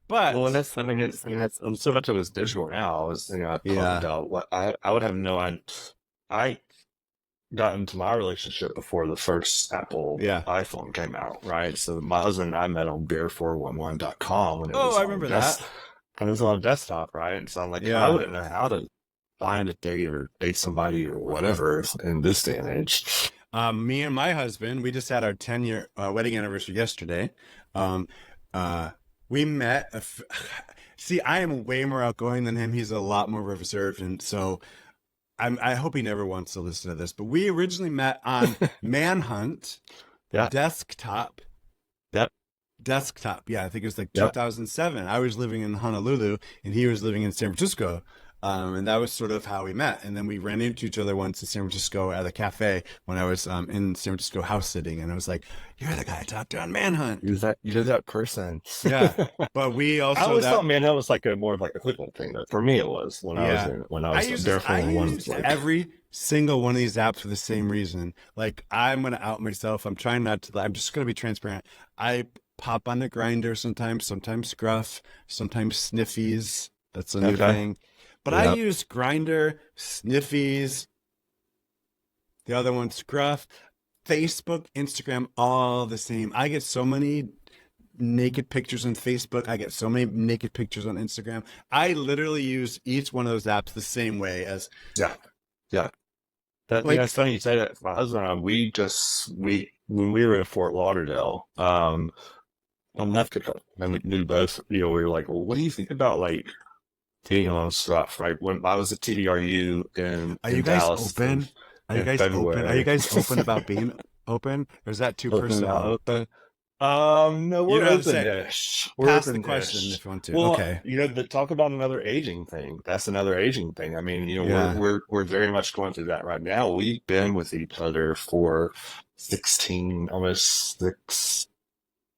Well, and But that's I mean that's so much of it's digital now. Is I talked yeah, about what I would have no idea. I got into my relationship before the first Apple yeah. iPhone came out, right? So my husband and I met on beer411.com when it Oh, was I on remember that. when it was on desktop, right? And so I'm like, I Yeah. wouldn't know how to find a date or date somebody or whatever in this day and age. Me and my husband, we just had our 10-year wedding anniversary yesterday. Um, uh, we met. See, I am way more outgoing than him. He's a lot more reserved, and so I hope he never wants to listen to this. But we originally met on Manhunt Yeah. desktop. Yep. Desktop. Yeah, I think it was like Yep. 2007. I was living in Honolulu and he was living in San Francisco. And that was sort of how we met. And then we ran into each other once in San Francisco at a cafe when I was in San Francisco house sitting. And I was like, "You're the guy I talked to on Manhunt." You're that person. Yeah. But we I also always that thought, man, that was like a more of like a quick thing. For me, it was yeah. when I I was use this I barefoot and one use was like, every single one of these apps for the same reason. Like I'm gonna out myself. I'm trying not to I'm just gonna be transparent. I pop on the grinder sometimes, sometimes Scruff, sometimes Sniffies. That's a new okay, thing. But I yeah, use Grinder, Sniffies, the other one Scruff, Facebook, Instagram, all the same. I get so many naked pictures on Facebook. I get so many naked pictures on Instagram. I literally use each one of those apps the same way as yeah, yeah. That yeah, it's like funny you say that. My husband and I, we when we were in Fort Lauderdale, on Leftica, and we knew both. You know, we were like, well, what do you think about like dating on stuff? Right when I was at TDRU are you in guys Dallas open? Are you in guys open? Are you February, guys open about being open? Or is that too looking out personal? open. No, You we're don't have to say it. open-ish. We're Pass the question open-ish. if you want to. Well, Okay. you know, talk about another aging thing. That's another aging thing. I mean, you know, Yeah. we're very much going through that right now. We've been with each other for 16, almost 6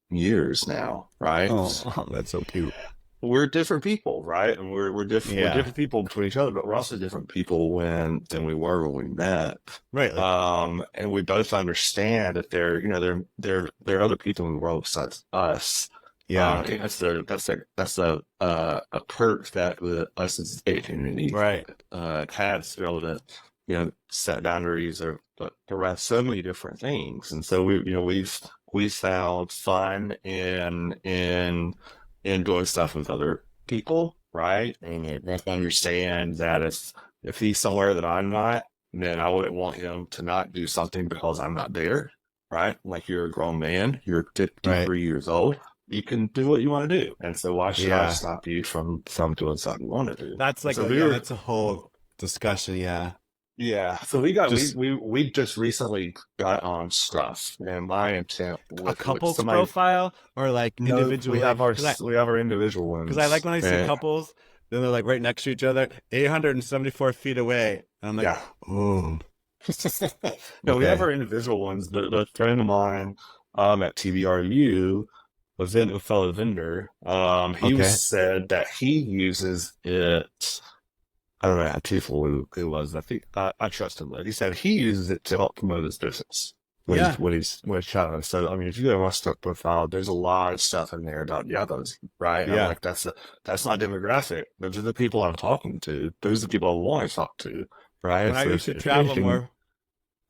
years now, right? Oh, that's so cute. We're different people, right? And we're Yeah. different people between each other, but we're also different people than we were when we met. Right. Like, And we both understand that there are other people in the world besides us. yeah. That's a perk that us as a community Right. has to be able to set boundaries or around so many different things. And so we've found fun in doing stuff with other people, right? And if understand that if he's somewhere that I'm not, then I wouldn't want him to not do something because I'm not there, right? Like you're a grown man, you're Right. 53 years old, you can do what you want to do, and so why should I Yeah. stop you from doing something you want to do? That's like So a we yeah, were, that's a whole discussion. Yeah. yeah. So we got Just we just recently got on stuff, and my intent a with couple's somebody. profile or like No, individual like we have our individual because I like ones, when I see and couples, then they're like right next to each other, 874 feet away. And I'm like, yeah. oh, No, we have okay. our individual ones. The friend of mine at TBRU, a fellow vendor, he Okay. said that he uses it. I don't know how truthful it was. I think I trust him. He said he uses it to help promote his business Yeah. when he's trying. So I mean, if you go to my stock profile, there's a lot of stuff in there about Yeahbuzzy, right? And I'm Yeah. like, that's not demographic. Those are the people I'm talking to. Those are the people I want to talk to, right? When I So used to if travel anything, more,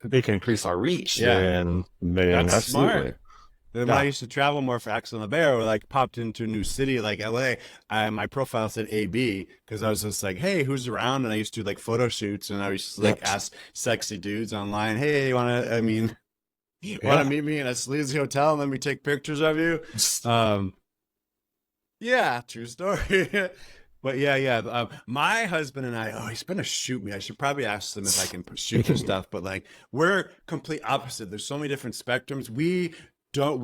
if they can increase our reach, yeah, then that's smart. absolutely, Then when I yeah, used to travel more for Axel and the Bear, or like popped into a new city like LA, my profile said AB because I was just like, hey, who's around? And I used to do like photo shoots and I used to like yep, ask sexy dudes online, hey, I mean, want to yeah. meet me in a sleazy hotel and let me take pictures of you? Um, yeah, true story. But yeah, yeah. My husband and I, oh, he's gonna shoot me. I should probably ask him if I can shoot their stuff. But like, we're complete opposite. There's so many different spectrums. We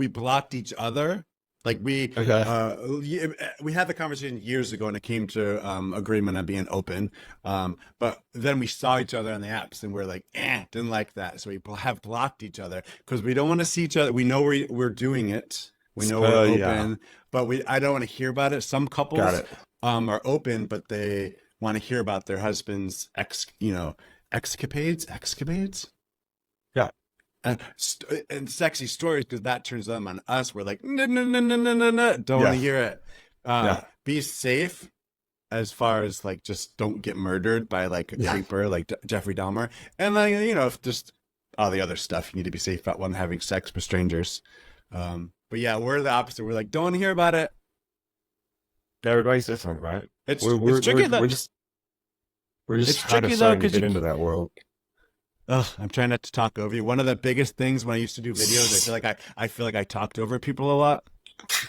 blocked each other. Like Okay. we had the conversation years ago, and it came to agreement on being open. But then we saw each other on the apps, and we're like, didn't like that. So we have blocked each other because we don't want to see each other. We know we're doing it. We know we're Yeah. open, but I don't want to hear about it. Some Got couples it. are open, but they want to hear about their husband's escapades, Yeah. and sexy stories because that turns them on us. We're like, no, no, no, no, no, no, no, don't want Yeah. to hear it. Yeah. Be safe as far as like just don't get murdered by like a Yeah. creeper like Jeffrey Dahmer, and like just all the other stuff you need to be safe about when having sex with strangers. But yeah, we're the opposite. We're like, don't want to hear about it. Everybody's different, right? It's We're it's tricky though. we're just It's kind of tricky though starting to because get you. into that world. Ugh, I'm trying not to talk over you. One of the biggest things when I used to do videos, I feel like I talked over people a lot.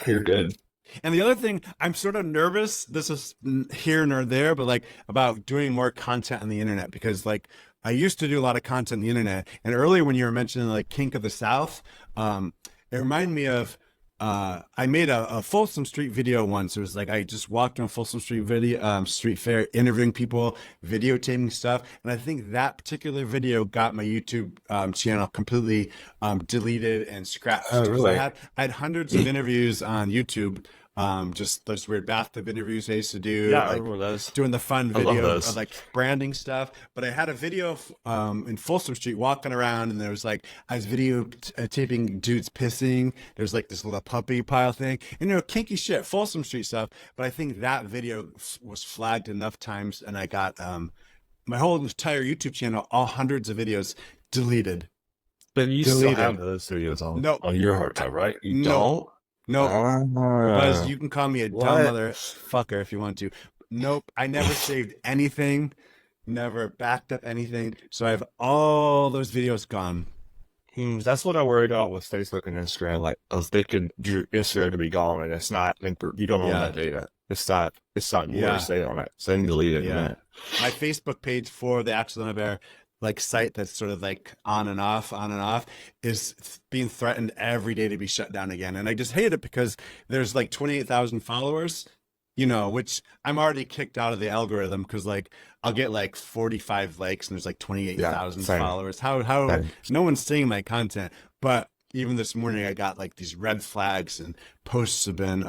You're good. And the other thing, I'm sort of nervous. This is here nor there, but like about doing more content on the internet because like I used to do a lot of content on the internet. And earlier when you were mentioning like Kink of the South, it reminded me of I made a Folsom Street video once. It was like I just walked on Folsom Street street fair, interviewing people, videotaping stuff, and I think that particular video got my YouTube channel completely deleted and scratched. Oh, 'Cause really? I had hundreds of interviews on YouTube. Just those weird bathtub interviews I used to do, Yeah, I like remember those. doing the fun I love video those. of like branding stuff. But I had a video in Folsom Street walking around, and there was like I was videotaping dudes pissing. There's like this little puppy pile thing, and kinky shit, Folsom Street stuff. But I think that video was flagged enough times, and I got my whole entire YouTube channel, all hundreds of videos, deleted. But you still Deleted. have those videos No, on your hard drive, right? You no, don't? no. Buzz, Ah, you can call me a dumb what? motherfucker if you want to. Nope, I never saved anything, never backed up anything. So I have all those videos gone. That's what I worry about with Facebook and Instagram. Like, I was thinking your Instagram to be gone, and it's not. Like, you don't own Yeah. that data. It's not. It's not Yeah. yours. They own it. So then delete it. Yeah. Yeah. My Facebook page for the Accidental Bear like site that's sort of like on and off is being threatened every day to be shut down again. And I just hate it because there's like 28,000 followers, which I'm already kicked out of the algorithm because like I'll get like 45 likes and there's like 28,000 same. followers. How Same. no one's seeing my content. But even this morning I got like these red flags and posts have been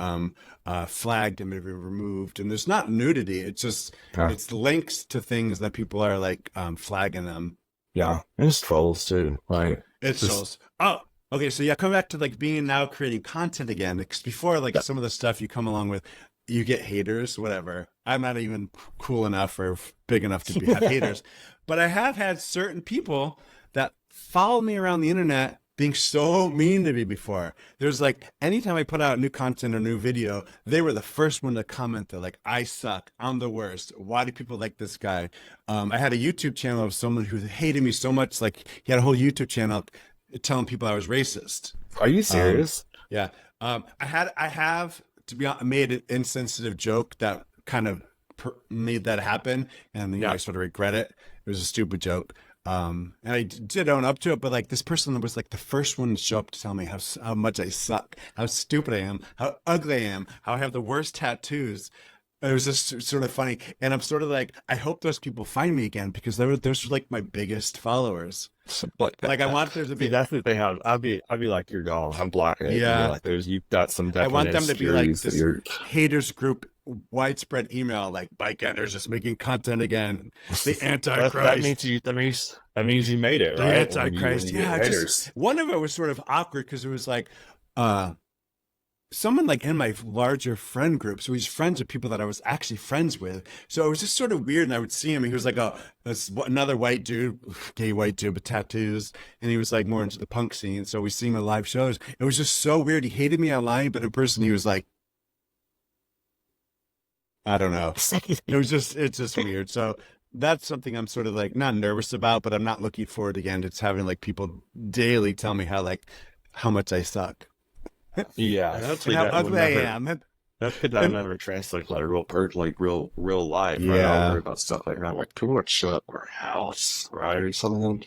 flagged and been removed. And there's not nudity. It's just Yeah. it's links to things that people are like flagging them. Yeah. And it's trolls too. Like, It's just- trolls. Oh, okay. So yeah, coming back to like being now creating content again. Because before like some of the stuff you come along with, you get haters, whatever. I'm not even cool enough or big enough to have haters, but I have had certain people that follow me around the internet being so mean to me before. There's like anytime I put out new content or new video, they were the first one to comment. They're like, I suck. I'm the worst. Why do people like this guy? I had a YouTube channel of someone who hated me so much. Like he had a whole YouTube channel telling people I was racist. Are you serious? Yeah. I have to be honest, made an insensitive joke that kind of made that happen. And I sort of regret it. It was a stupid joke. And I did own up to it, but like this person was like the first one to show up to tell me how much I suck, how stupid I am, how ugly I am, how I have the worst tattoos. It was just sort of funny. And I'm sort of like, I hope those people find me again because those were like my biggest followers. Like I want there to be. See, that's the thing. I'd be like, you're gone. I'm blocking it. Yeah. Like, you've got some I definite want them to be like insecurities that this you're. haters group widespread email like bikeenders just making content again. The Antichrist. That means you made it, The right? Antichrist. When you Yeah, get just one of it was sort of awkward because it was like someone like in my larger friend group. So he's friends with people that I was actually friends with. So it was just sort of weird. And I would see him. And he was like another white dude, gay white dude with tattoos. And he was like more into the punk scene. So we see him at live shows. It was just so weird. He hated me online, but in person he was like, I don't know. It's just weird. So that's something I'm sort of like not nervous about, but I'm not looking forward again to having like people daily tell me how much I suck. Yeah, And hopefully how that will ugly I never. am. That's because I And never translate like real like real life, right? I'll worry yeah, about stuff like that. Like, people would show up at our house, right? Or something.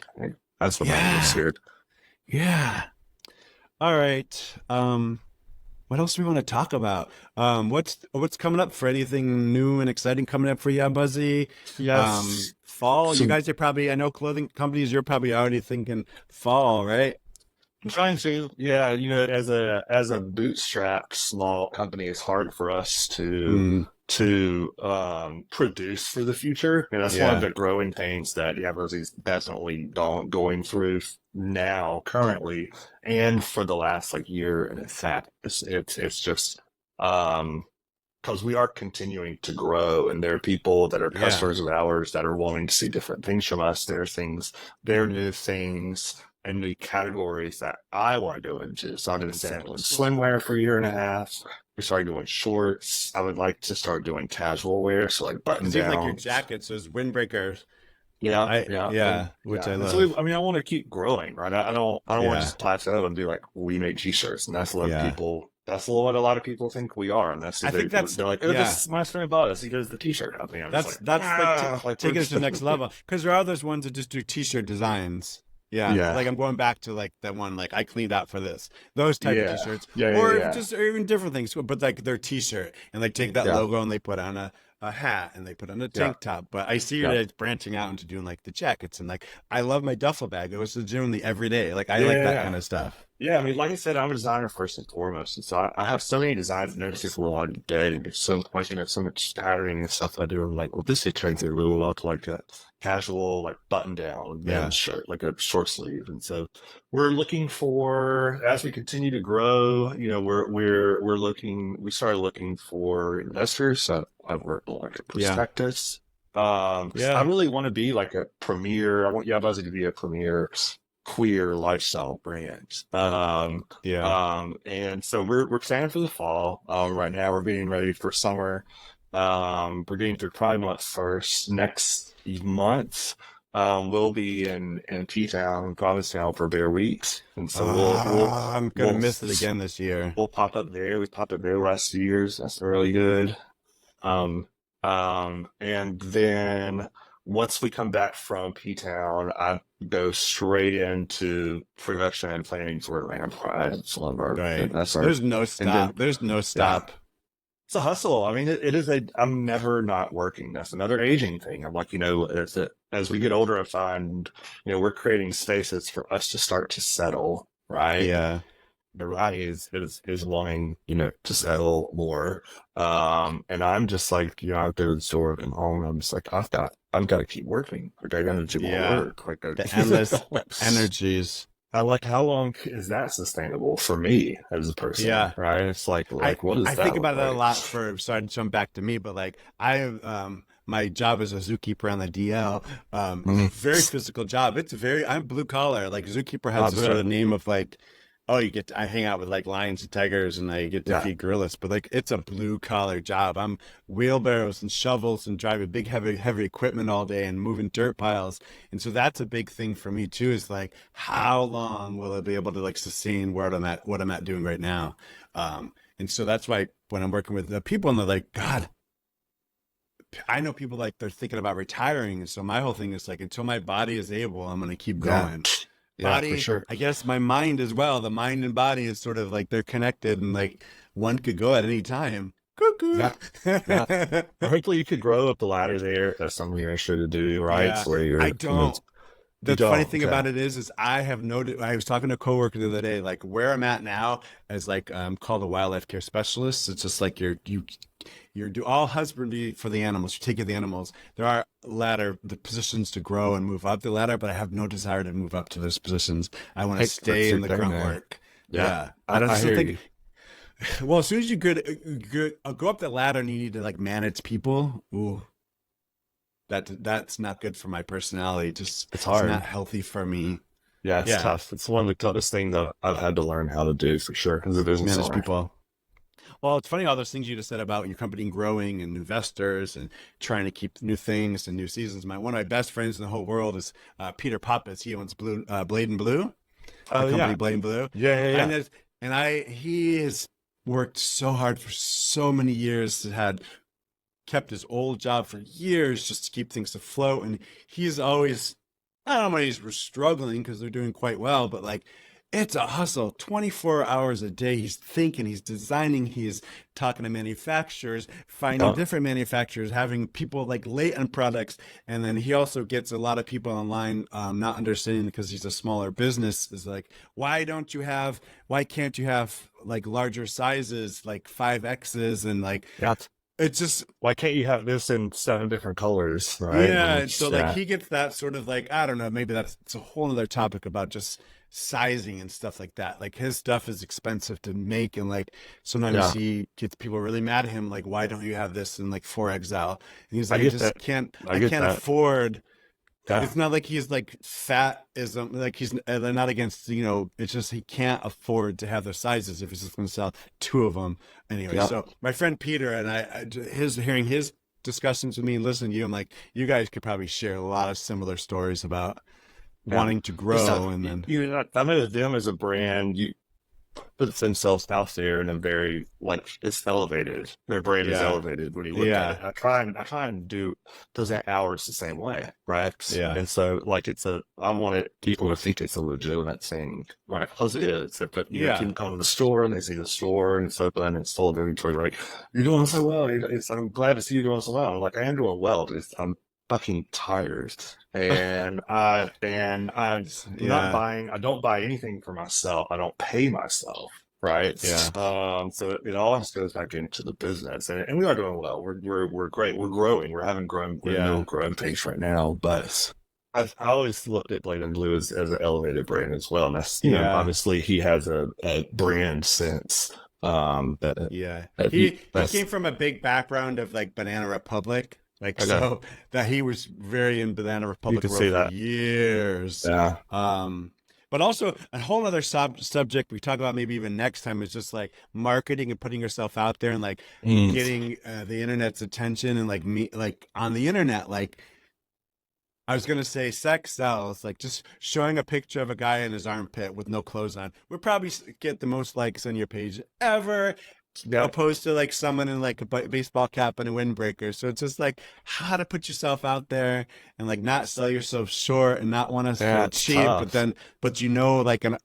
That's what made me yeah, scared. yeah. All right. What else do we want to talk about? What's coming up for anything new and exciting coming up for Yeahbuzzy? Yes. Fall. You So guys are probably. I know clothing companies. You're probably already thinking fall, right? I'm trying to, yeah, as a bootstrap small company, it's hard for us Mm, to produce for the future. And that's one of yeah. the growing pains that Yeahbuzzy's definitely going through now, currently, and for the last like year and a half. It's just um because we are continuing to grow, and there are people that are Yeah. customers of ours that are wanting to see different things from us. There are new things and new categories that I want to go into. So I've been sampling swimwear for a year and a half. We started doing shorts. I would like to start doing casual wear, so like button Because even like your downs. jackets, those windbreakers. Yeah, I yeah, yeah, which yeah. I And so love. I mean, I want to keep growing, right? I don't want to Yeah. just plateau and be like, we make t-shirts, and that's what Yeah. people. That's what a lot of people think we are, and that's I what think that's they're like, oh, yeah. this is my friend bought us. He goes the t-shirt company. I'm just like, That's like like we're taking it to just, the next level because there are those ones that just do t-shirt designs. Yeah, yeah, like I'm going back to like that one like I cleaned out for this. Those type of yeah, t-shirts yeah, yeah, or yeah, just or even different things, but like their t-shirt and like take that yeah, logo and they put on a hat and they put on a yeah, tank top. But I see yeah, it branching out into doing like the jackets and like I love my duffel bag. It was genuinely every day. Like I like that yeah. kind of stuff. Yeah, I mean, like I said, I'm a designer first and foremost, and so I have so many designs and notices for a lot of day, and there's so much, so much patterning and stuff I do. I'm like, well, this would translate really well to like a casual, like button down men's Yeah. shirt, like a short sleeve. And so we're looking for, as we continue to grow, we're looking, we started looking for investors. So I've worked like a Yeah. prospectus. I Yeah. really want to be like a premier. I want Yeahbuzzy to be a premier queer lifestyle brand. Yeah. And so we're planning for the fall. Right now we're getting ready for summer. We're getting through Pride Month first. Next month, we'll be in P-Town, Provincetown for Bear Weeks, and so I'm gonna we'll miss it again this year. we'll pop up there. We popped up there the last few years. That's really good. Um, and then once we come back from P-Town, I go straight into production and planning for Atlanta Pride. It's one of our, Right. that's our, There's no and then, stop. There's no yeah, stop. it's a hustle. I mean, it is I'm never not working. That's another aging thing. I'm like, as we get older, I find, we're creating spaces for us to start to settle, right? Yeah. Everybody is wanting, to settle more. And I'm just like, out there in the store and home. I'm just like, I've got to keep working. Like I got to do more Yeah. work. Like The endless energies. I like, how long is that sustainable for me as a person? Yeah. Right? It's like, I what does I that think look about it a like? lot for sorry to jump back to me, but like I my job as a zookeeper on the DL, Mm, very physical job. It's very I'm blue collar. Like zookeeper has I this sort bet. of name of like, oh, I hang out with like lions and tigers and I get to Yeah. feed gorillas, but like it's a blue collar job. I'm wheelbarrows and shovels and driving big heavy equipment all day and moving dirt piles. And so that's a big thing for me too, is like how long will I be able to like sustain what I'm at doing right now? And so that's why when I'm working with the people and they're like, God, I know people like they're thinking about retiring. And so my whole thing is like, until my body is able, I'm going to keep Yeah. going. Yeah, for Body, sure. I guess my mind as well. The mind and body is sort of like they're connected and like one could go at any time. Cuckoo. Yeah. Yeah. Hopefully you could grow up the ladder there. If that's something you're interested to do, right? Yeah, Where I you're, don't. you The funny don't. thing Okay. about it is I have noted. I was talking to a coworker the other day, like where I'm at now is like called a wildlife care specialist. It's just like you're do all husbandry for the animals. You take care of the animals. There are the positions to grow and move up the ladder, but I have no desire to move up to those positions. I want to Hey, stay that's your in the thing, grunt man. work. Yeah. Yeah, I I just don't hear think. you. Well, as soon as you go up the ladder and you need to like manage people, ooh, that's not good for my personality. Just It's it's hard. not healthy for me. Yeah, it's Yeah, tough. It's one of the toughest things that I've had to learn how to do for sure because it isn't so manage hard. people. Well, it's funny all those things you just said about your company growing and investors and trying to keep new things and new seasons. One of my best friends in the whole world is Peter Pappas. He owns Blade and Blue, the Oh, company yeah. Blade and Blue, Yeah, yeah, yeah. and he is worked so hard for so many years, had kept his old job for years just to keep things afloat. And he's always, I don't know, he's struggling because they're doing quite well, but like it's a hustle 24 hours a day. He's thinking, he's designing, he's talking to manufacturers, finding Yeah. different manufacturers, having people like late on products. And then he also gets a lot of people online not understanding because he's a smaller business is like, why can't you have like larger sizes, like 5Xs and like, Yeah. it's just Why can't you have this in 7 different colors, right? And yeah, so it's, like yeah. he gets that sort of like I don't know, maybe that's it's a whole other topic about just sizing and stuff like that. Like his stuff is expensive to make, and like sometimes Yeah. he gets people really mad at him, like why don't you have this in like 4XL? And he's I like, get that. I I get can't that. afford. Yeah. It's not like he's like fat ism, like he's they're not against it's just he can't afford to have their sizes if he's just going to sell two of them anyway. Yeah. So my friend Peter and his hearing his discussions with me and listening to you, I'm like, you guys could probably share a lot of similar stories about Yeah. wanting to It's not, grow and then I know them as a brand, puts themselves out there in a very like it's elevated. Their brand is yeah, elevated when you look at yeah, it. I try and do those hours the same way, right? yeah, And so like I wanted people to think it's a legitimate thing, right? Because it is. But yeah, people come to the store and they see the store and it's open and it's full of inventory, right? You're doing so well. I'm glad to see you doing so well. I'm like I am doing well, but I'm fucking tired. I'm not yeah, buying. I don't buy anything for myself. I don't pay myself, right? yeah, So it all goes back into the business, and we are doing well. We're great. We're growing. We're in the middle yeah, of growing pace right now. But I always looked at Blade and Blue as an elevated brand as well. And that's yeah. obviously he has a brand sense. That Yeah. that He that's came from a big background of like Banana Republic. Like okay. so that he was very in Banana You Republic can world see for that. years. Yeah. Um but also a whole other subject we talk about maybe even next time is just like marketing and putting yourself out there and like Mm. getting the internet's attention and like me like on the internet like I was gonna say sex sells. Like just showing a picture of a guy in his armpit with no clothes on would probably get the most likes on your page ever, Yeah. opposed to like someone in like a baseball cap and a windbreaker. So it's just like how to put yourself out there and like not sell yourself short and not want to Yeah. feel It's cheap, but tough. then like an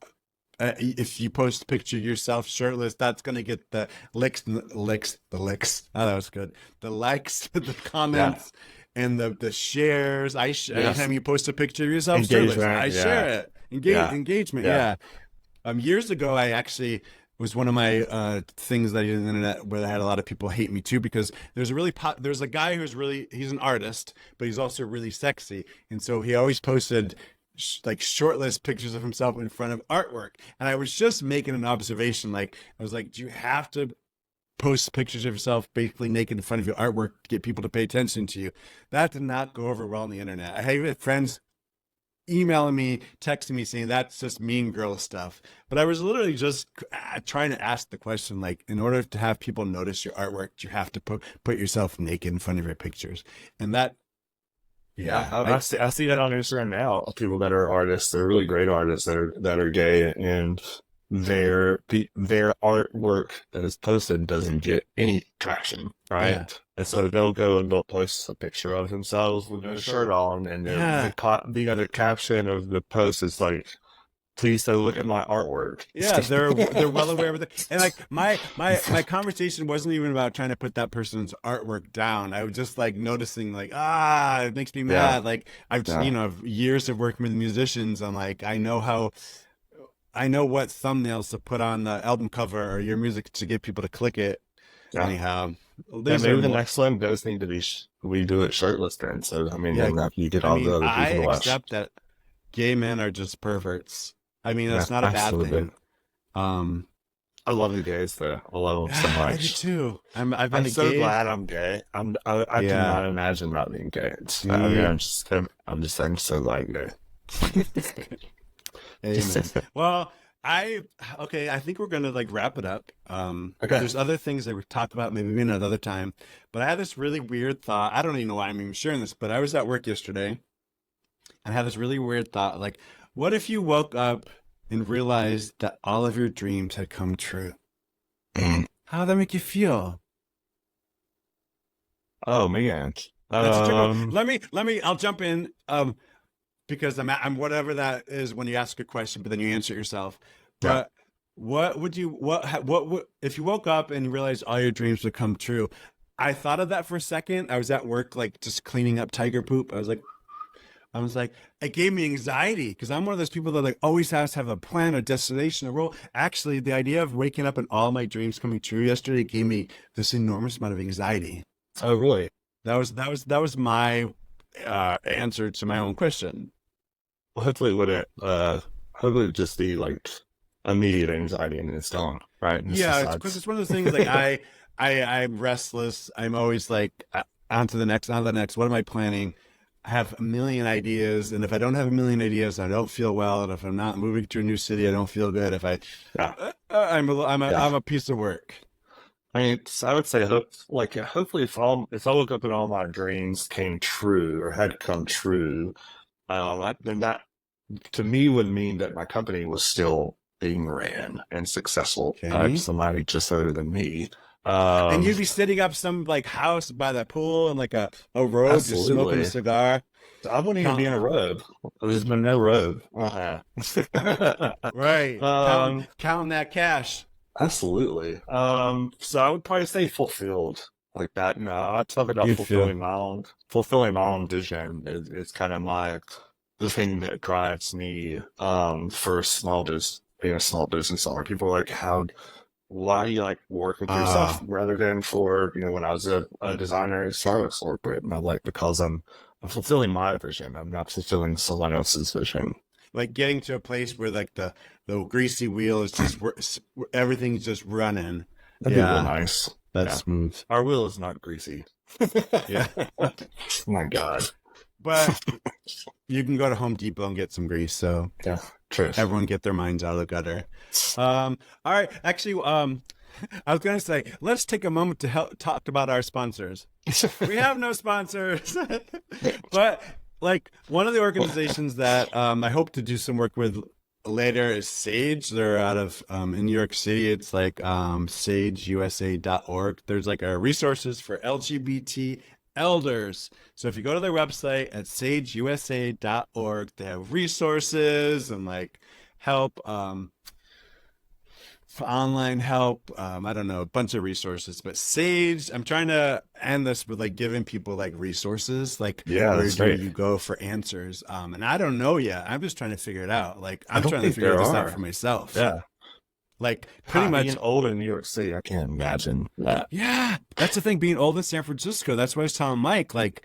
if you post a picture of yourself shirtless, that's gonna get the the licks. Oh, that was good. The likes, the Yeah. comments, and the shares. Yes. Anytime you post a picture of yourself shirtless, Engagement. I share Yeah. it. Yeah. Engagement. Yeah. Yeah. Years ago, I actually was one of my things that I did on the internet where I had a lot of people hate me too because there's a guy who's really he's an artist but he's also really sexy and so he always posted like shortless pictures of himself in front of artwork and I was just making an observation like I was like do you have to post pictures of yourself basically naked in front of your artwork to get people to pay attention to you? That did not go over well on the internet. I have friends emailing me, texting me saying that's just mean girl stuff. But I was literally just trying to ask the question like, in order to have people notice your artwork, you have to put yourself naked in front of your pictures. And that, Yeah. yeah, I see that on Instagram now. People that are artists, they're really great artists that are gay, and their artwork that is posted doesn't get any traction, yeah, right? And so they'll go and they'll post a picture of themselves with no shirt on, and yeah. the other caption of the post is like, "Please don't look at my artwork." Yeah, they're well aware of it. And like my conversation wasn't even about trying to put that person's artwork down. I was just like noticing like it makes me Yeah. mad. Like I've Yeah. years of working with musicians. I'm like I know what thumbnails to put on the album cover or your music to get people to click it. Yeah. Anyhow, Yeah, these are maybe the more. next one does need to be we do it shirtless then. So I mean, Yeah, then you get I all the mean, other I people to watch. accept that gay men are just perverts. I mean, Yeah, that's not a bad absolutely. thing. Um, I love the gays though. I love them so I do much. too. I've been I'm a so gay. glad I'm gay. I Yeah. cannot imagine not being gay. I mean, Yeah. I'm so glad I'm gay. Amen. Well, okay, I think we're gonna like wrap it up. Okay. There's other things that we talk about maybe another time, but I had this really weird thought. I don't even know why I'm even sharing this, but I was at work yesterday and I had this really weird thought. Like, what if you woke up and realized that all of your dreams had come true? Mm. How'd that make you feel? Oh man. That's a trick. Um, I'll jump in. Because I'm whatever that is when you ask a question, but then you answer it yourself. yeah. But what would, if you woke up and you realized all your dreams would come true? I thought of that for a second. I was at work, like just cleaning up tiger poop. I was like, it gave me anxiety because I'm one of those people that like always has to have a plan, a destination, a role. Actually, the idea of waking up and all my dreams coming true yesterday gave me this enormous amount of anxiety. Oh, really? That was my answer to my own question. Well, hopefully it'd just be like immediate anxiety and it's gone, right? And it's Yeah, just, it's because it's one of those things like I'm restless. I'm always like on to the next, on to the next. What am I planning? I have a million ideas, and if I don't have a million ideas, I don't feel well. And if I'm not moving to a new city, I don't feel good. If I, yeah, yeah. I'm a piece of work. I mean, I would say, hopefully, if I woke up and all my dreams came true or had come true, then that to me would mean that my company was still being ran and successful by Okay, somebody just other than me. and Um, you'd be setting up some like house by the pool and like a robe, just smoking a Absolutely. cigar, I wouldn't even be count in a robe. There's been no robe. right, um, counting that cash. Absolutely. So I would probably say fulfilled like that. No, I talk about You'd feel. fulfilling my own vision is kind of the thing that drives me, for being a small business owner. People are like, why do you like working for yourself Ah. rather than for, when I was a designer at Starbucks corporate? And I'm like, because I'm fulfilling my vision. I'm not fulfilling someone else's vision. Like getting to a place where like the greasy wheel is just everything's just running. That'd be real Yeah, nice. that's Yeah. smooth. Our wheel is not greasy. Yeah, My God. but you can go to Home Depot and get some grease, so Yeah. Truth. everyone get their minds out of the gutter. All right. Actually, I was gonna say let's take a moment to help talk about our sponsors. We have no sponsors, but like one of the organizations that I hope to do some work with later is Sage. They're out of in New York City. It's like sageusa.org. There's like a resources for LGBT elders. So if you go to their website at sageusa.org, they have resources and like help for online help. I don't know, a bunch of resources, but Sage, I'm trying to end this with like giving people like resources, like Yeah, where that's do great. you go for answers? And I don't know yet. I'm just trying to figure it out. Like I I'm don't trying to think figure there this out for are. myself. Yeah. Like pretty much, Being old in New York City, I can't imagine that. yeah. That's the thing. Being old in San Francisco. That's why I was telling Mike. Like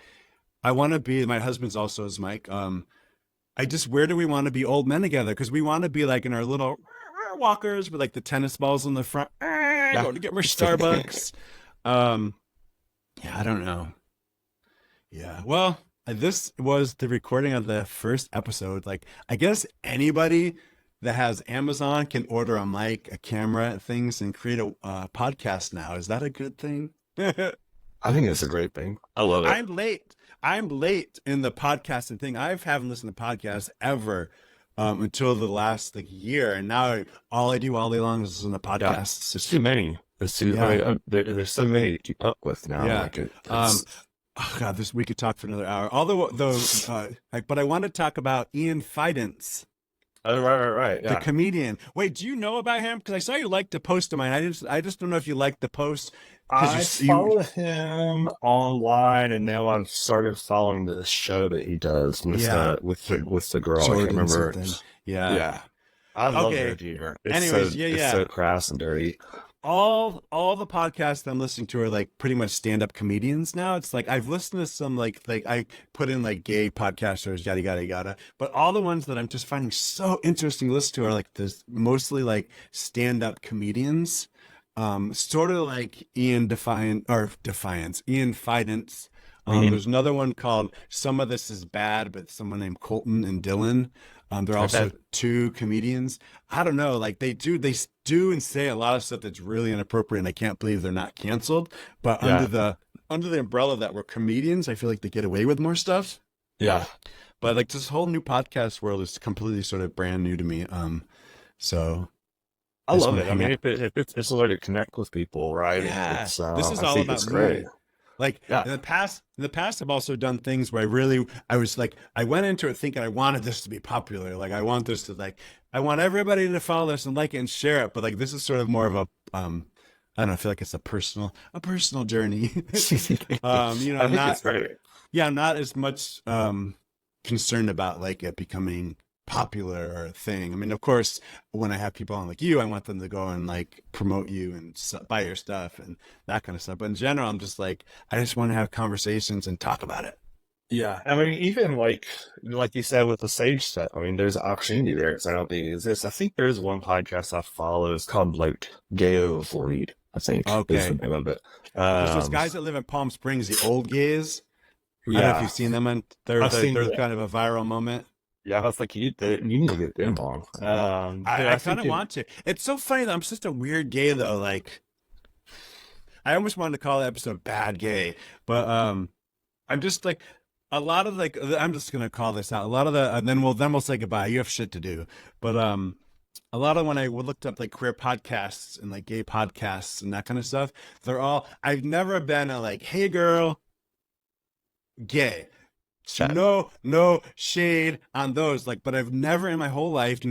I want to be. My husband's also is Mike. I just where do we want to be old men together? Because we want to be like in our little walkers with like the tennis balls in the front. Yeah. Going to get more Starbucks. Um, yeah, I don't know. Yeah, well, this was the recording of the first episode. Like, I guess anybody that has Amazon can order a mic, a camera, things, and create a podcast now. Is that a good thing? I think it's a great thing. I love it. I'm late. I'm late in the podcasting thing. I haven't listened to podcasts ever until the last like year, and now all I do all day long is listen to Yeah. podcasts. There's too many. I Yeah, mean, there's so many to keep up with now. yeah. Like Um, it's oh God, this we could talk for another hour. Although, but I want to talk about Ian Fidance, oh, right. the Yeah. comedian. Wait, do you know about him? Because I saw you like the post of mine. I just don't know if you like the post I because you, follow him online, and now I've started following the show that he does with yeah, the girl. I can't Jordan remember. something. Yeah. Yeah, I love their Okay. humor. Anyways, yeah, It's yeah. so crass and dirty. All the podcasts I'm listening to are like pretty much stand-up comedians now. It's like I've listened to some like I put in like gay podcasters, yada yada yada. But all the ones that I'm just finding so interesting to listen to are like this mostly like stand-up comedians. Sort of like Ian Fidance. Mhm. There's another one called Some of This Is Bad, but someone named Colton and Dylan. They're Okay. also two comedians. I don't know, like they do and say a lot of stuff that's really inappropriate, and I can't believe they're not canceled. But Yeah. under the umbrella that we're comedians, I feel like they get away with more stuff. Yeah. But like this whole new podcast world is completely sort of brand new to me. So I I just love want to it. I hang mean, out. if it's a way to connect with people, right? Yeah, It's this is I all think about it's great. me. Like Yeah, in the past, I've also done things where I was like, I went into it thinking I wanted this to be popular. Like, I want this to like, I want everybody to follow this and like it and share it. But like, this is sort of more of a, I don't know, I feel like it's a personal journey. I think Not, it's great. yeah, I'm not as much concerned about like it becoming popular or a thing. I mean, of course, when I have people on like you, I want them to go and like promote you and buy your stuff and that kind of stuff. But in general, I'm just like, I just want to have conversations and talk about it. Yeah, I mean, even like you said with the Sage set, I mean, there's an opportunity there. 'Cause I don't think it exists. I think there's one podcast I follow. It's called like Gayo Read, I think is the Okay. name of it. There's those Um, guys that live in Palm Springs, the old gays. I don't know if yeah, you've seen them, and they're I've they're, seen. they're kind of a viral moment. Yeah, I was like, you need to get them on. I, Yeah, I I kind think of it. want to. It's so funny that I'm just a weird gay though. Like, I almost wanted to call the episode "Bad Gay," but I'm just like a lot of like I'm just gonna call this out. A lot of the and then we'll say goodbye. You have shit to do, but a lot of when I looked up like queer podcasts and like gay podcasts and that kind of stuff, they're all I've never been a like, hey girl, gay. Chat. No shade on those. Like, but I've never in my whole life,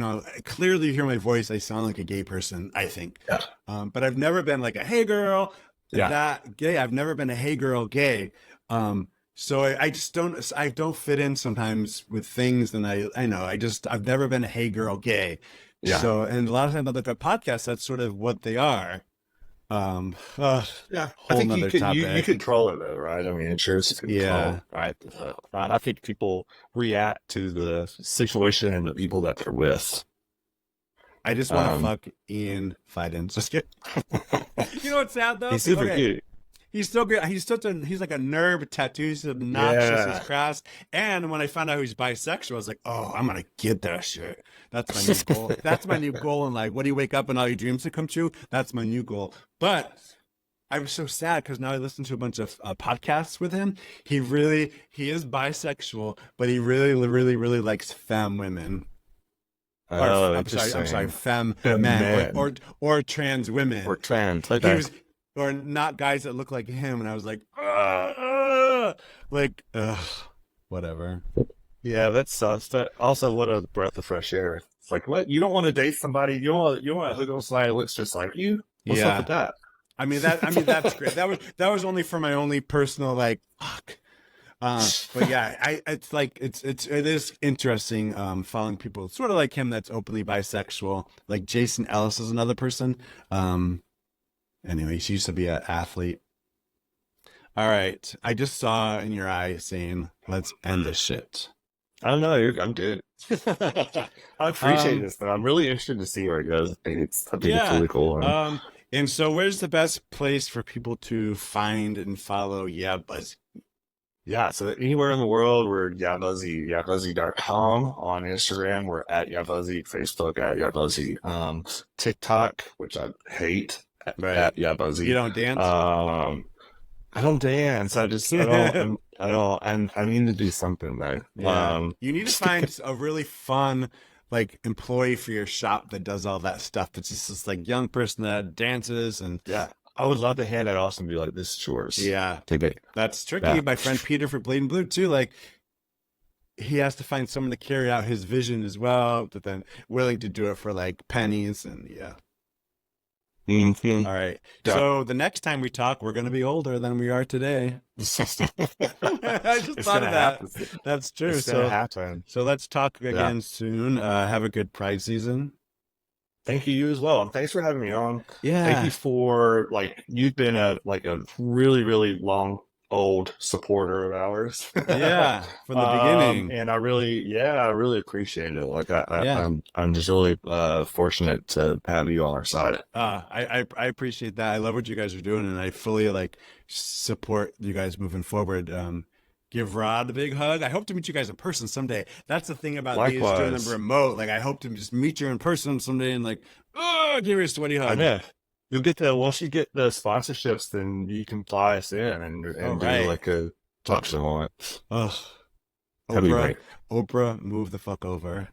clearly you hear my voice, I sound like a gay person, I think. Yeah, But I've never been like a hey girl, yeah, that gay. I've never been a hey girl gay. So I just don't fit in sometimes with things, and I know I've never been a hey girl gay. yeah. So and a lot of times I look at podcasts, that's sort of what they are. Um, uh, Yeah, I whole think nother you topic. control it though, right? I mean, it's yours to control, Yeah. right? I think people react to the situation and the people that they're with. I just want to Um, fuck Ian Fidens. Just kidding. You know what's sad though? he's super Okay, cute. he's so good. He's like a nerd. Tattoos, he's obnoxious. He's Yeah. crass. And when I found out he was bisexual, I was like, oh, I'm gonna get that shit. That's my new goal. That's my new goal in life. When do you wake up and all your dreams to come true? That's my new goal. But I was so sad because now I listen to a bunch of podcasts with him. He is bisexual, but he really, really, really likes femme women. Or Oh, I'm sorry, interesting. femme The men men or trans women. or trans. He Okay. was or not guys that look like him, and I was like, like, whatever. Yeah, that sucks. That also, what a breath of fresh air. It's like, what? You don't want to date somebody? You want to hook on somebody that looks just like you? What's up with Yeah, that? that's great. That was only for my only personal like fuck. But yeah, it's like it is interesting following people sort of like him that's openly bisexual. Like Jason Ellis is another person. Anyway, she used to be an athlete. All right, I just saw in your eye saying, "Let's end this shit." I don't know. I'm good. I appreciate Um, this, but I'm really interested to see where it goes. I think it's yeah. really cool. And so where's the best place for people to find and follow Yeahbuzzy? Yeah, so anywhere in the world, we're Yeahbuzzy, Yeahbuzzy.com on Instagram. We're at Yeahbuzzy, Facebook at Yeahbuzzy, TikTok, which I hate, Right. at You Yeahbuzzy. don't dance? Um, I don't dance. I don't, and I need to do something though. Yeah. You need to Just find a really fun like employee for your shop that does all that stuff. It's just this like young person that dances and yeah, I would love to hand that off and be like, this is yours. yeah, Take it. that's tricky. Yeah. My friend Peter for Bleeding Blue too, like he has to find someone to carry out his vision as well, but then willing to do it for like pennies and yeah. Mhm. All right. Yeah. So the next time we talk, we're going to be older than we are today. I just It's thought gonna of that. happen. That's true. It's gonna So happen. so let's talk Yeah. again soon. Have a good Pride season. Thank you as well. And thanks for having me on. Thank you Yeah. for you've been a really, really long old supporter of ours. Yeah. From the beginning. And I really appreciate it. Like Yeah. I'm just really fortunate to have you on our side. I appreciate that. I love what you guys are doing, and I fully like support you guys moving forward. Give Rod a big hug. I hope to meet you guys in person someday. That's the thing about these doing them Likewise. remote. Like I hope to just meet you in person someday and like, oh, give you a sweaty I hug. know. You'll get once you get the sponsorships, then you can fly us in and do right. like a talk show on it. Oh, That'd be Oprah, great. Oprah, move the fuck over.